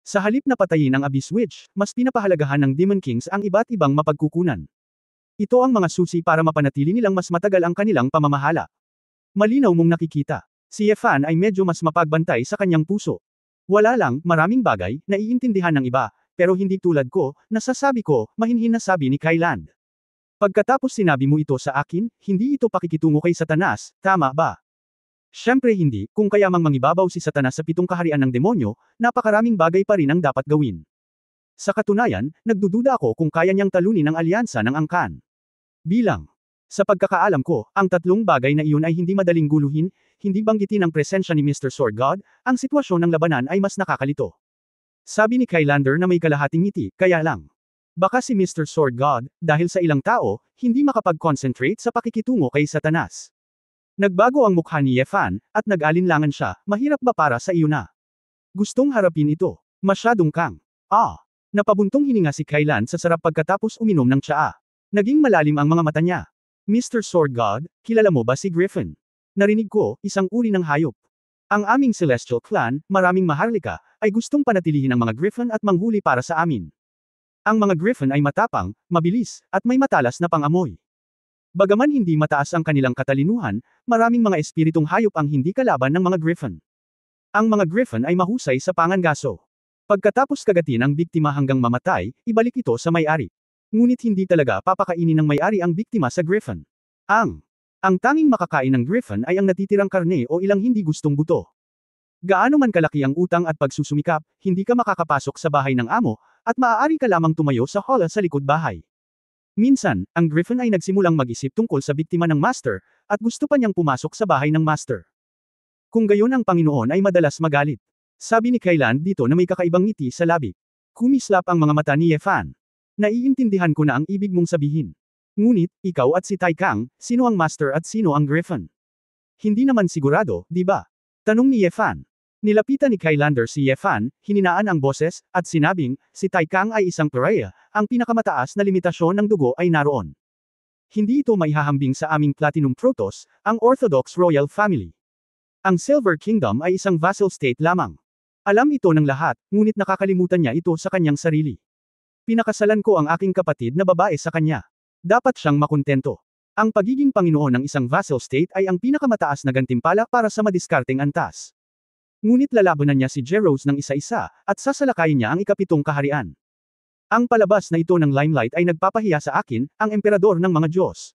Sa halip na patayin ang Abyss Witch, mas pinapahalagahan ng Demon Kings ang iba't ibang mapagkukunan. Ito ang mga susi para mapanatili nilang mas matagal ang kanilang pamamahala. Malinaw mong nakikita. Si Yefan ay medyo mas mapagbantay sa kanyang puso. Wala lang, maraming bagay, naiintindihan ng iba, pero hindi tulad ko, nasasabi ko, mahinhin na sabi ni Kylan. Pagkatapos sinabi mo ito sa akin, hindi ito pakikitungo kay Satanas, tama ba? Siyempre hindi, kung kaya mang mangibabaw si Satanas sa pitong kaharian ng demonyo, napakaraming bagay pa rin ang dapat gawin. Sa katunayan, nagdududa ako kung kaya niyang talunin ang alyansa ng angkan. Bilang. Sa pagkakaalam ko, ang tatlong bagay na iyon ay hindi madaling guluhin, hindi banggitin ang presensya ni Mr. Sword God, ang sitwasyon ng labanan ay mas nakakalito. Sabi ni Kylander na may kalahating ngiti, kaya lang. Baka si Mr. Sword God, dahil sa ilang tao, hindi makapag-concentrate sa pakikitungo kay Satanas. Nagbago ang mukha ni Yefan, at nag-alinlangan siya, mahirap ba para sa iyo na? Gustong harapin ito. Masyadong kang. Napabuntong hininga si Kylan sa sarap pagkatapos uminom ng tsaa. Naging malalim ang mga mata niya. Mr. Sword God, kilala mo ba si Griffin? Narinig ko, isang uri ng hayop. Ang aming Celestial Clan, maraming maharlika, ay gustong panatilihin ang mga Griffin at manghuli para sa amin. Ang mga Griffin ay matapang, mabilis, at may matalas na pangamoy. Bagaman hindi mataas ang kanilang katalinuhan, maraming mga espiritong hayop ang hindi kalaban ng mga Griffin. Ang mga Griffin ay mahusay sa pangangaso. Pagkatapos kagatin ang biktima hanggang mamatay, ibalik ito sa may-ari. Ngunit hindi talaga papakainin ng may-ari ang biktima sa Griffin. Ang tanging makakain ng Griffin ay ang natitirang karne o ilang hindi gustong buto. Gaano man kalaki ang utang at pagsusumikap, hindi ka makakapasok sa bahay ng amo, at maaari ka lamang tumayo sa hall sa likod bahay. Minsan, ang Griffin ay nagsimulang mag-isip tungkol sa biktima ng Master, at gusto pa niyang pumasok sa bahay ng Master. Kung gayon ang Panginoon ay madalas magalit. Sabi ni Kailan dito na may kakaibang ngiti sa labi. Kumislap ang mga mata ni Yefan. Naiintindihan ko na ang ibig mong sabihin. Ngunit, ikaw at si Tai Kang, sino ang Master at sino ang Griffin? Hindi naman sigurado, di ba? Tanong ni Yefan. Nilapitan ni Kylander si Yefan, hininaan ang boses, at sinabing, si Tai Kang ay isang pariah, ang pinakamataas na limitasyon ng dugo ay naroon. Hindi ito maihahambing sa aming Platinum Protoss, ang Orthodox Royal Family. Ang Silver Kingdom ay isang vassal state lamang. Alam ito ng lahat, ngunit nakakalimutan niya ito sa kanyang sarili. Pinakasalan ko ang aking kapatid na babae sa kanya. Dapat siyang makontento. Ang pagiging Panginoon ng isang vassal state ay ang pinakamataas na gantimpala para sa madiskarteng antas. Ngunit lalabanan niya si Jerose ng isa-isa, at sasalakayin niya ang ikapitong kaharian. Ang palabas na ito ng limelight ay nagpapahiya sa akin, ang emperador ng mga Diyos.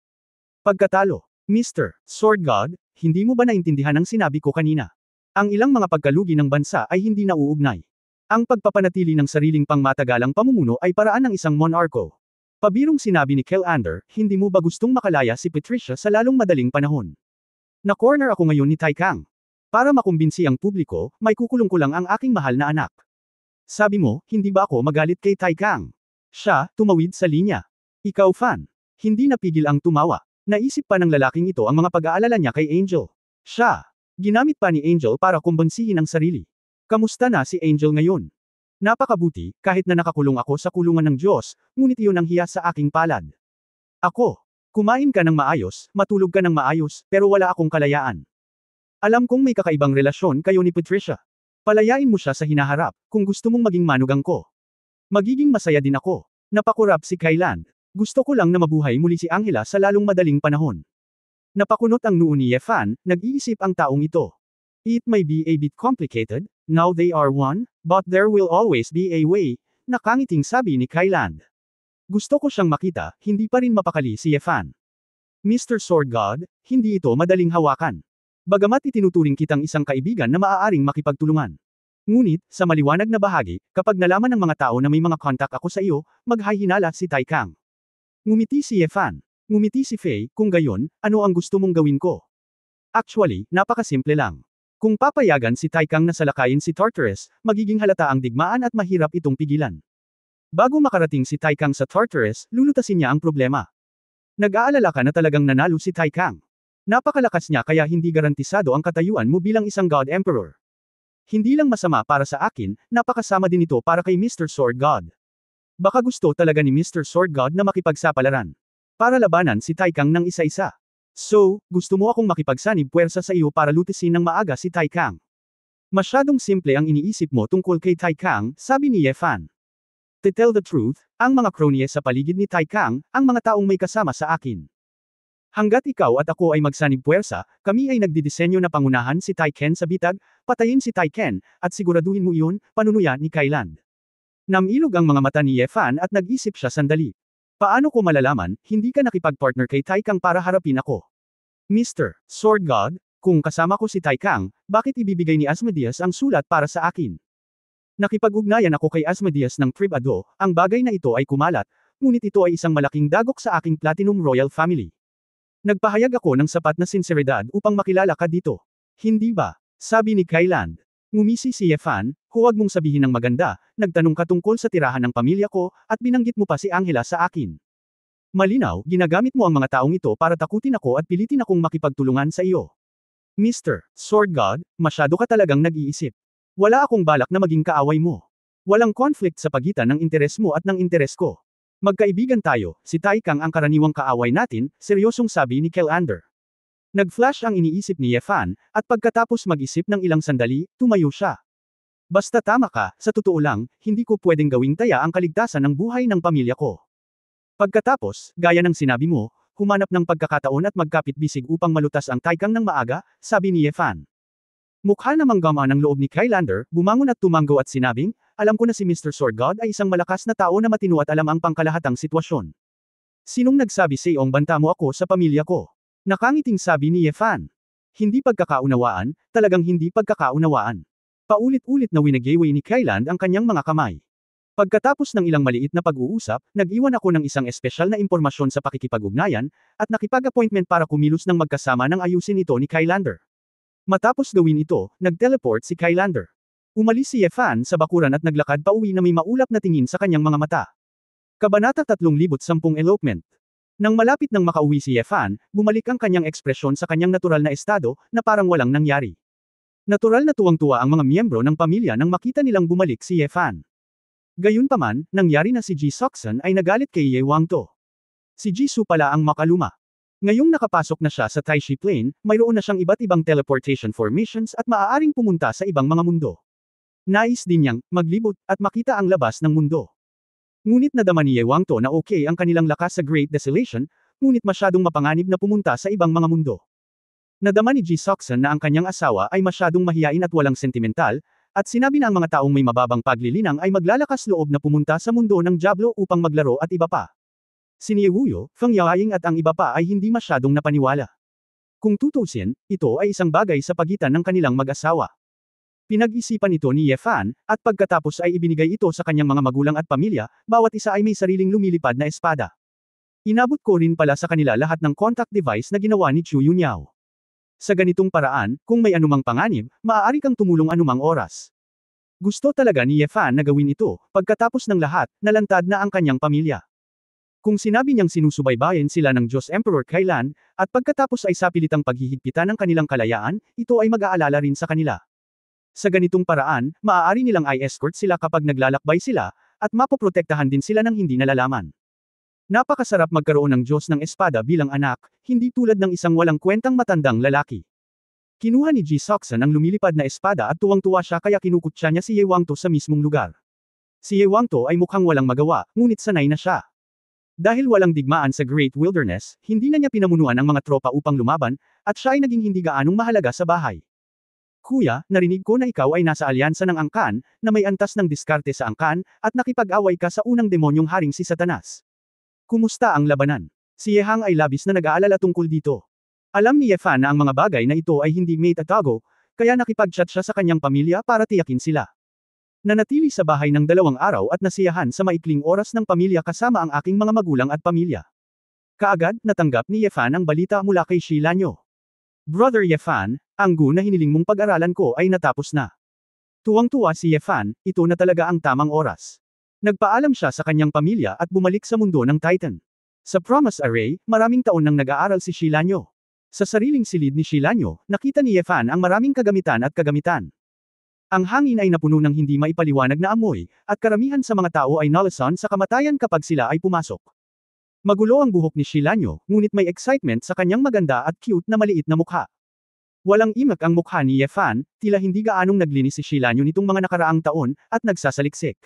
Pagkatalo, Mr. Sword God, hindi mo ba naintindihan ang sinabi ko kanina? Ang ilang mga pagkalugi ng bansa ay hindi nauugnay. Ang pagpapanatili ng sariling pangmatagalang pamumuno ay paraan ng isang monarko. Pabirong sinabi ni Kylander, hindi mo ba gustong makalaya si Patricia sa lalong madaling panahon? Na-corner ako ngayon ni Tai Kang. Para makumbinsi ang publiko, may kukulong ko lang ang aking mahal na anak. Sabi mo, hindi ba ako magalit kay Tai Kang? Siya, tumawid sa linya. Ikaw fan. Hindi napigil ang tumawa. Naisip pa ng lalaking ito ang mga pag-aalala niya kay Angel. Siya. Ginamit pa ni Angel para kumbinsihin ang sarili. Kamusta na si Angel ngayon? Napakabuti, kahit na nakakulong ako sa kulungan ng Diyos, ngunit iyon ang hiya sa aking palad. Ako. Kumain ka ng maayos, matulog ka ng maayos, pero wala akong kalayaan. Alam kong may kakaibang relasyon kayo ni Patricia. Palayain mo siya sa hinaharap, kung gusto mong maging manugang ko. Magiging masaya din ako. Napakurap si Kyland. Gusto ko lang na mabuhay muli si Angela sa lalong madaling panahon. Napakunot ang noo ni Yefan, nag-iisip ang taong ito. It may be a bit complicated, now they are one, but there will always be a way, nakangiting sabi ni Kyland. Gusto ko siyang makita, hindi pa rin mapakali si Yefan. Mr. Sword God, hindi ito madaling hawakan. Bagamat itinuturing kitang isang kaibigan na maaaring makipagtulungan. Ngunit, sa maliwanag na bahagi, kapag nalaman ng mga tao na may mga kontak ako sa iyo, maghahinala si Tai Kang. Ngumiti si Yefan. Ngumiti si Faye, kung gayon, ano ang gusto mong gawin ko? Actually, napakasimple lang. Kung papayagan si Tai Kang na salakayin si Tartarus, magiging halata ang digmaan at mahirap itong pigilan. Bago makarating si Tai Kang sa Tartarus, lulutasin niya ang problema. Nag-aalala ka na talagang nanalo si Tai Kang. Napakalakas niya kaya hindi garantisado ang katayuan mo bilang isang God Emperor. Hindi lang masama para sa akin, napakasama din ito para kay Mr. Sword God. Baka gusto talaga ni Mr. Sword God na makipagsapalaran. Para labanan si Tai Kang ng isa-isa. So, gusto mo akong makipagsanib puwersa sa iyo para lutisin ng maaga si Tai Kang. Masyadong simple ang iniisip mo tungkol kay Tai Kang, sabi ni Yefan. To tell the truth, ang mga kronye sa paligid ni Tai Kang, ang mga taong may kasama sa akin. Hanggat ikaw at ako ay magsanib puwersa, kami ay nagdidisenyo na pangunahan si Tai Ken sa bitag, patayin si Tai Ken, at siguraduhin mo iyon, panunuya ni Kyland. Namilog ang mga mata ni Yefan at nag-isip siya sandali. Paano ko malalaman, hindi ka nakipag-partner kay Tai Kang para harapin ako? Mr. Sword God, kung kasama ko si Tai Kang, bakit ibibigay ni Asmodeus ang sulat para sa akin? Nakipag-ugnayan ako kay Asmodeus ng pribado, ang bagay na ito ay kumalat, ngunit ito ay isang malaking dagok sa aking Platinum Royal Family. Nagpahayag ako ng sapat na sinseridad upang makilala ka dito. Hindi ba? Sabi ni Kyland. Ngumisi si Yefan, huwag mong sabihin ng maganda, nagtanong ka tungkol sa tirahan ng pamilya ko, at binanggit mo pa si Angela sa akin. Malinaw, ginagamit mo ang mga taong ito para takutin ako at pilitin akong makipagtulungan sa iyo. Mr. Sword God, masyado ka talagang nag-iisip. Wala akong balak na maging kaaway mo. Walang conflict sa pagitan ng interes mo at ng interes ko. Magkaibigan tayo, si Tai Kang ang karaniwang kaaway natin, seryosong sabi ni Kylander. Nag-flash ang iniisip ni Yefan, at pagkatapos mag-isip ng ilang sandali, tumayo siya. Basta tama ka, sa totoo lang, hindi ko pwedeng gawing taya ang kaligtasan ng buhay ng pamilya ko. Pagkatapos, gaya ng sinabi mo, humanap ng pagkakataon at magkapit-bisig upang malutas ang Tai Kang ng maaga, sabi ni Yefan. Mukha namang gamaan ang loob ni Kylander, bumangon at tumanggo at sinabing, alam ko na si Mr. Sword God ay isang malakas na tao na matino at alam ang pangkalahatang sitwasyon. Sinong nagsabi sa iyong banta mo ako sa pamilya ko? Nakangiting sabi ni Yefan. Hindi pagkakaunawaan, talagang hindi pagkakaunawaan. Paulit-ulit na winagiway ni Kailand ang kanyang mga kamay. Pagkatapos ng ilang maliit na pag-uusap, nag-iwan ako ng isang espesyal na impormasyon sa pakikipag-ugnayan, at nakipag-appointment para kumilos ng magkasama ng ayusin ito ni Kylander. Matapos gawin ito, nag-teleport si Kylander. Umalis si Yefan sa bakuran at naglakad pauwi na may maulap na tingin sa kanyang mga mata. Kabanata 3010 Elopement. Nang malapit nang makauwi si Yefan, bumalik ang kanyang ekspresyon sa kanyang natural na estado, na parang walang nangyari. Natural na tuwang-tuwa ang mga miyembro ng pamilya nang makita nilang bumalik si Yefan. Gayunpaman, nangyari na si Ji Sokson ay nagalit kay Ye Wangto. Si Jisoo pala ang makaluma. Ngayong nakapasok na siya sa Taishi Plane, mayroon na siyang iba't ibang teleportation formations at maaaring pumunta sa ibang mga mundo. Nais din niyang maglibot at makita ang labas ng mundo. Ngunit nadama ni Ye Wangto na okay ang kanilang lakas sa Great Desolation, ngunit masyadong mapanganib na pumunta sa ibang mga mundo. Nadama ni Ji Sokson na ang kanyang asawa ay masyadong mahiyain at walang sentimental, at sinabi na ang mga taong may mababang paglilinang ay maglalakas loob na pumunta sa mundo ng Diablo upang maglaro at iba pa. Si Niewuyo, Feng Yaoying at ang iba pa ay hindi masyadong napaniwala. Kung tutusin, ito ay isang bagay sa pagitan ng kanilang mag-asawa. Pinag-isipan ito ni Yefan, at pagkatapos ay ibinigay ito sa kanyang mga magulang at pamilya, bawat isa ay may sariling lumilipad na espada. Inabot ko rin pala sa kanila lahat ng contact device na ginawa ni Chu Yunyao. Sa ganitong paraan, kung may anumang panganib, maaari kang tumulong anumang oras. Gusto talaga ni Yefan na gawin ito, pagkatapos ng lahat, nalantad na ang kanyang pamilya. Kung sinabi niyang sinusubaybayan sila ng Diyos Emperor Kailan, at pagkatapos ay sapilitang paghihigpitan ng kanilang kalayaan, ito ay mag-aalala rin sa kanila. Sa ganitong paraan, maaari nilang i-escort sila kapag naglalakbay sila, at mapoprotektahan din sila ng hindi nalalaman. Napakasarap magkaroon ng Diyos ng espada bilang anak, hindi tulad ng isang walang kwentang matandang lalaki. Kinuha ni Ji Sokson ang lumilipad na espada at tuwang-tuwa siya kaya kinukutya niya si Ye Wangto sa mismong lugar. Si Ye Wangto ay mukhang walang magawa, ngunit sanay na siya. Dahil walang digmaan sa Great Wilderness, hindi na niya pinamunuan ang mga tropa upang lumaban, at siya ay naging hindi gaanong mahalaga sa bahay. Kuya, narinig ko na ikaw ay nasa alyansa ng Angkan, na may antas ng diskarte sa Angkan, at nakipag-away ka sa unang demonyong haring si Satanas. Kumusta ang labanan? Si Yehang ay labis na nag-aalala tungkol dito. Alam ni Yefan na ang mga bagay na ito ay hindi made at tago, kaya nakipag-chat siya sa kanyang pamilya para tiyakin sila. Nanatili sa bahay ng 2 araw at nasiyahan sa maikling oras ng pamilya kasama ang aking mga magulang at pamilya. Kaagad, natanggap ni Yefan ang balita mula kay Shi Lanyo. Brother Yefan, ang Gu na hiniling mong pag-aralan ko ay natapos na. Tuwang-tuwa si Yefan, ito na talaga ang tamang oras. Nagpaalam siya sa kanyang pamilya at bumalik sa mundo ng Titan. Sa Promise Array, maraming taon nang nag-aaral si Shi Lanyo. Sa sariling silid ni Shi Lanyo, nakita ni Yefan ang maraming kagamitan at kagamitan. Ang hangin ay napuno ng hindi maipaliwanag na amoy, at karamihan sa mga tao ay nalason sa kamatayan kapag sila ay pumasok. Magulo ang buhok ni Shi Lanyo, ngunit may excitement sa kanyang maganda at cute na maliit na mukha. Walang imak ang mukha ni Yefan, tila hindi gaanong naglinis si Shi Lanyo nitong mga nakaraang taon, at nagsasaliksik.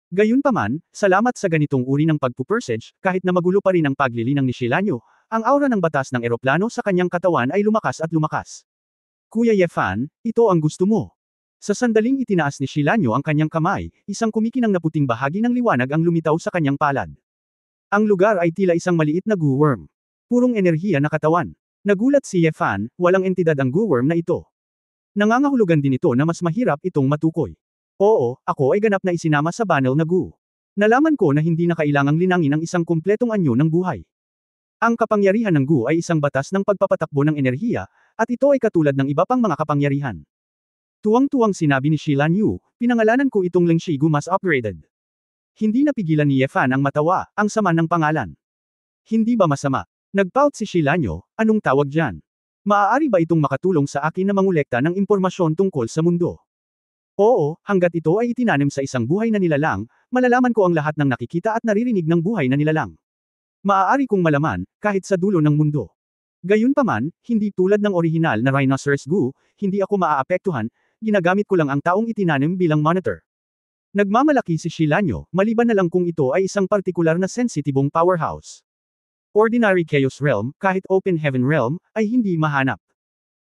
Gayunpaman, salamat sa ganitong uri ng pagpupursage, kahit na magulo pa rin ang paglilinang ni Shi Lanyo, ang aura ng batas ng eroplano sa kanyang katawan ay lumakas at lumakas. Kuya Yefan, ito ang gusto mo. Sa sandaling itinaas ni Shi Lanyo ang kanyang kamay, isang kumikinang na puting bahagi ng liwanag ang lumitaw sa kanyang palad. Ang lugar ay tila isang maliit na goo-worm. Purong enerhiya na katawan. Nagulat si Yefan, walang entidad ang goo-worm na ito. Nangangahulugan din ito na mas mahirap itong matukoy. Oo, ako ay ganap na isinama sa banal na goo. Nalaman ko na hindi na kailangang linangin ang isang kumpletong anyo ng buhay. Ang kapangyarihan ng goo ay isang batas ng pagpapatakbo ng enerhiya, at ito ay katulad ng iba pang mga kapangyarihan. Tuwang-tuwang sinabi ni Shi Lanyu, pinangalanan ko itong Lengshi Gu mas upgraded. Hindi napigilan ni Yefan ang matawa, ang sama ng pangalan. Hindi ba masama? Nagpout si Shi Lanyo, anong tawag dyan? Maaari ba itong makatulong sa akin na mangolekta ng impormasyon tungkol sa mundo? Oo, hanggat ito ay itinanim sa isang buhay na nilalang, malalaman ko ang lahat ng nakikita at naririnig ng buhay na nilalang. Maaari kong malaman, kahit sa dulo ng mundo. Gayunpaman, hindi tulad ng orihinal na Rhinoceros Gu, hindi ako maaapektuhan, ginagamit ko lang ang taong itinanim bilang monitor. Nagmamalaki si Shi Lanyo, maliban na lang kung ito ay isang partikular na sensitibong powerhouse. Ordinary Chaos Realm, kahit Open Heaven Realm, ay hindi mahanap.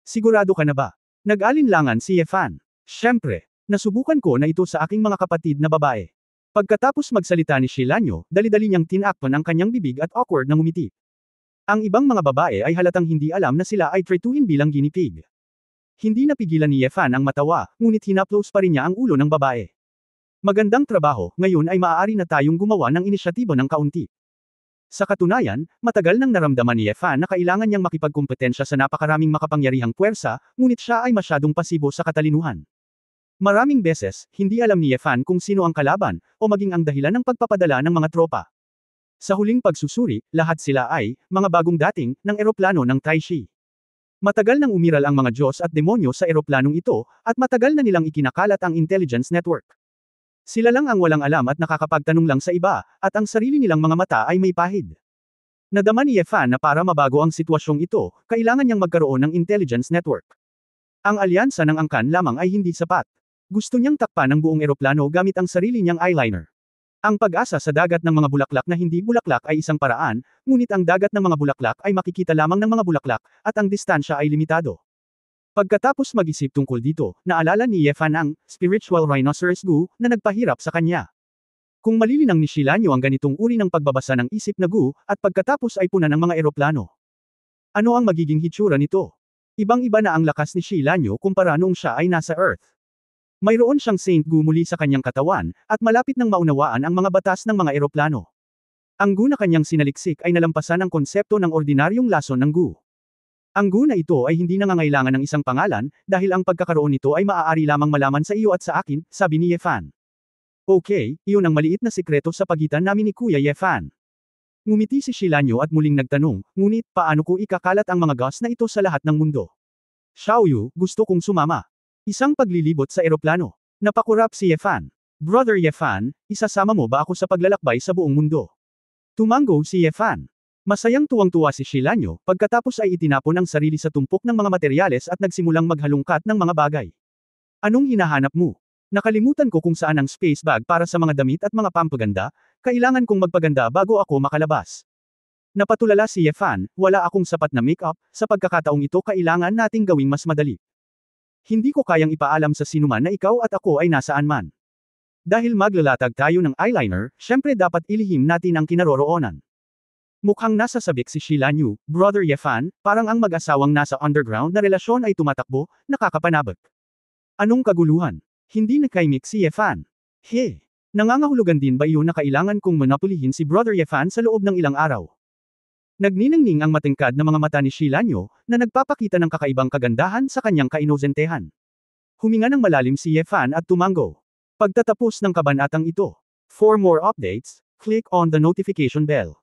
Sigurado ka na ba? Nag-alinlangan si Yefan. Siyempre, nasubukan ko na ito sa aking mga kapatid na babae. Pagkatapos magsalita ni Shi Lanyo, dali-dali niyang tinakpan ang kanyang bibig at awkward na ngumiti. Ang ibang mga babae ay halatang hindi alam na sila ay tretuhin bilang guinea pig. Hindi napigilan ni Yefan ang matawa, ngunit hinaplos pa rin niya ang ulo ng babae. Magandang trabaho, ngayon ay maaari na tayong gumawa ng inisyatibo ng kaunti. Sa katunayan, matagal nang naramdaman ni Yefan na kailangan niyang makipagkumpetensya sa napakaraming makapangyarihang puwersa, ngunit siya ay masyadong pasibo sa katalinuhan. Maraming beses, hindi alam ni Yefan kung sino ang kalaban, o maging ang dahilan ng pagpapadala ng mga tropa. Sa huling pagsusuri, lahat sila ay, mga bagong dating, ng eroplano ng Taishi. Matagal nang umiral ang mga Diyos at demonyo sa eroplanong ito, at matagal na nilang ikinakalat ang intelligence network. Sila lang ang walang alam at nakakapagtanong lang sa iba, at ang sarili nilang mga mata ay may pahid. Nadama ni Yefan na para mabago ang sitwasyong ito, kailangan niyang magkaroon ng intelligence network. Ang alyansa ng angkan lamang ay hindi sapat. Gusto niyang takpan ang buong eroplano gamit ang sarili niyang eyeliner. Ang pag-asa sa dagat ng mga bulaklak na hindi bulaklak ay isang paraan, ngunit ang dagat ng mga bulaklak ay makikita lamang ng mga bulaklak, at ang distansya ay limitado. Pagkatapos mag-isip tungkol dito, naalala ni Yefan ang spiritual rhinoceros gu na nagpahirap sa kanya. Kung malilinang ni Shilanyo ang ganitong uri ng pagbabasa ng isip na gu, at pagkatapos ay puna ng mga eroplano. Ano ang magiging hitsura nito? Ibang-iba na ang lakas ni Shilanyo kumpara noong siya ay nasa Earth. Mayroon siyang Saint Gu muli sa kanyang katawan, at malapit nang maunawaan ang mga batas ng mga eroplano. Ang gu na kanyang sinaliksik ay nalampasan ang konsepto ng ordinaryong lason ng gu. Ang gu na ito ay hindi nangangailangan ng isang pangalan, dahil ang pagkakaroon nito ay maaari lamang malaman sa iyo at sa akin, sabi ni Yefan. Okay, iyon ang maliit na sikreto sa pagitan namin ni Kuya Yefan. Ngumiti si Shilanyo at muling nagtanong, ngunit paano ko ikakalat ang mga gas na ito sa lahat ng mundo? Xiaoyu, gusto kong sumama. Isang paglilibot sa eroplano. Napakurap si Yefan. Brother Yefan, isasama mo ba ako sa paglalakbay sa buong mundo? Tumango si Yefan. Masayang tuwang-tuwa si Shilanyo, pagkatapos ay itinapon ang sarili sa tumpok ng mga materyales at nagsimulang maghalungkat ng mga bagay. Anong hinahanap mo? Nakalimutan ko kung saan ang space bag para sa mga damit at mga pampaganda, kailangan kong magpaganda bago ako makalabas. Napatulala si Yefan, wala akong sapat na make-up, sa pagkakataong ito kailangan nating gawing mas madali. Hindi ko kayang ipaalam sa sinuman na ikaw at ako ay nasaan man. Dahil maglalatag tayo ng eyeliner, syempre dapat ilihim natin ang kinaroroonan. Mukhang nasasabik si Shilanyo, Brother Yefan, parang ang mag-asawang nasa underground na relasyon ay tumatakbo, nakakapanabag. Anong kaguluhan? Hindi nakaimik si Yefan. Nangangahulugan din ba iyon na kailangan kong monopolihin si Brother Yefan sa loob ng ilang araw? Nagniningning ang matingkad na mga mata ni Shilanyo, na nagpapakita ng kakaibang kagandahan sa kanyang kainosentehan. Huminga ng malalim si Yefan at tumango. Pagtatapos ng kabanatang ito. For more updates, click on the notification bell.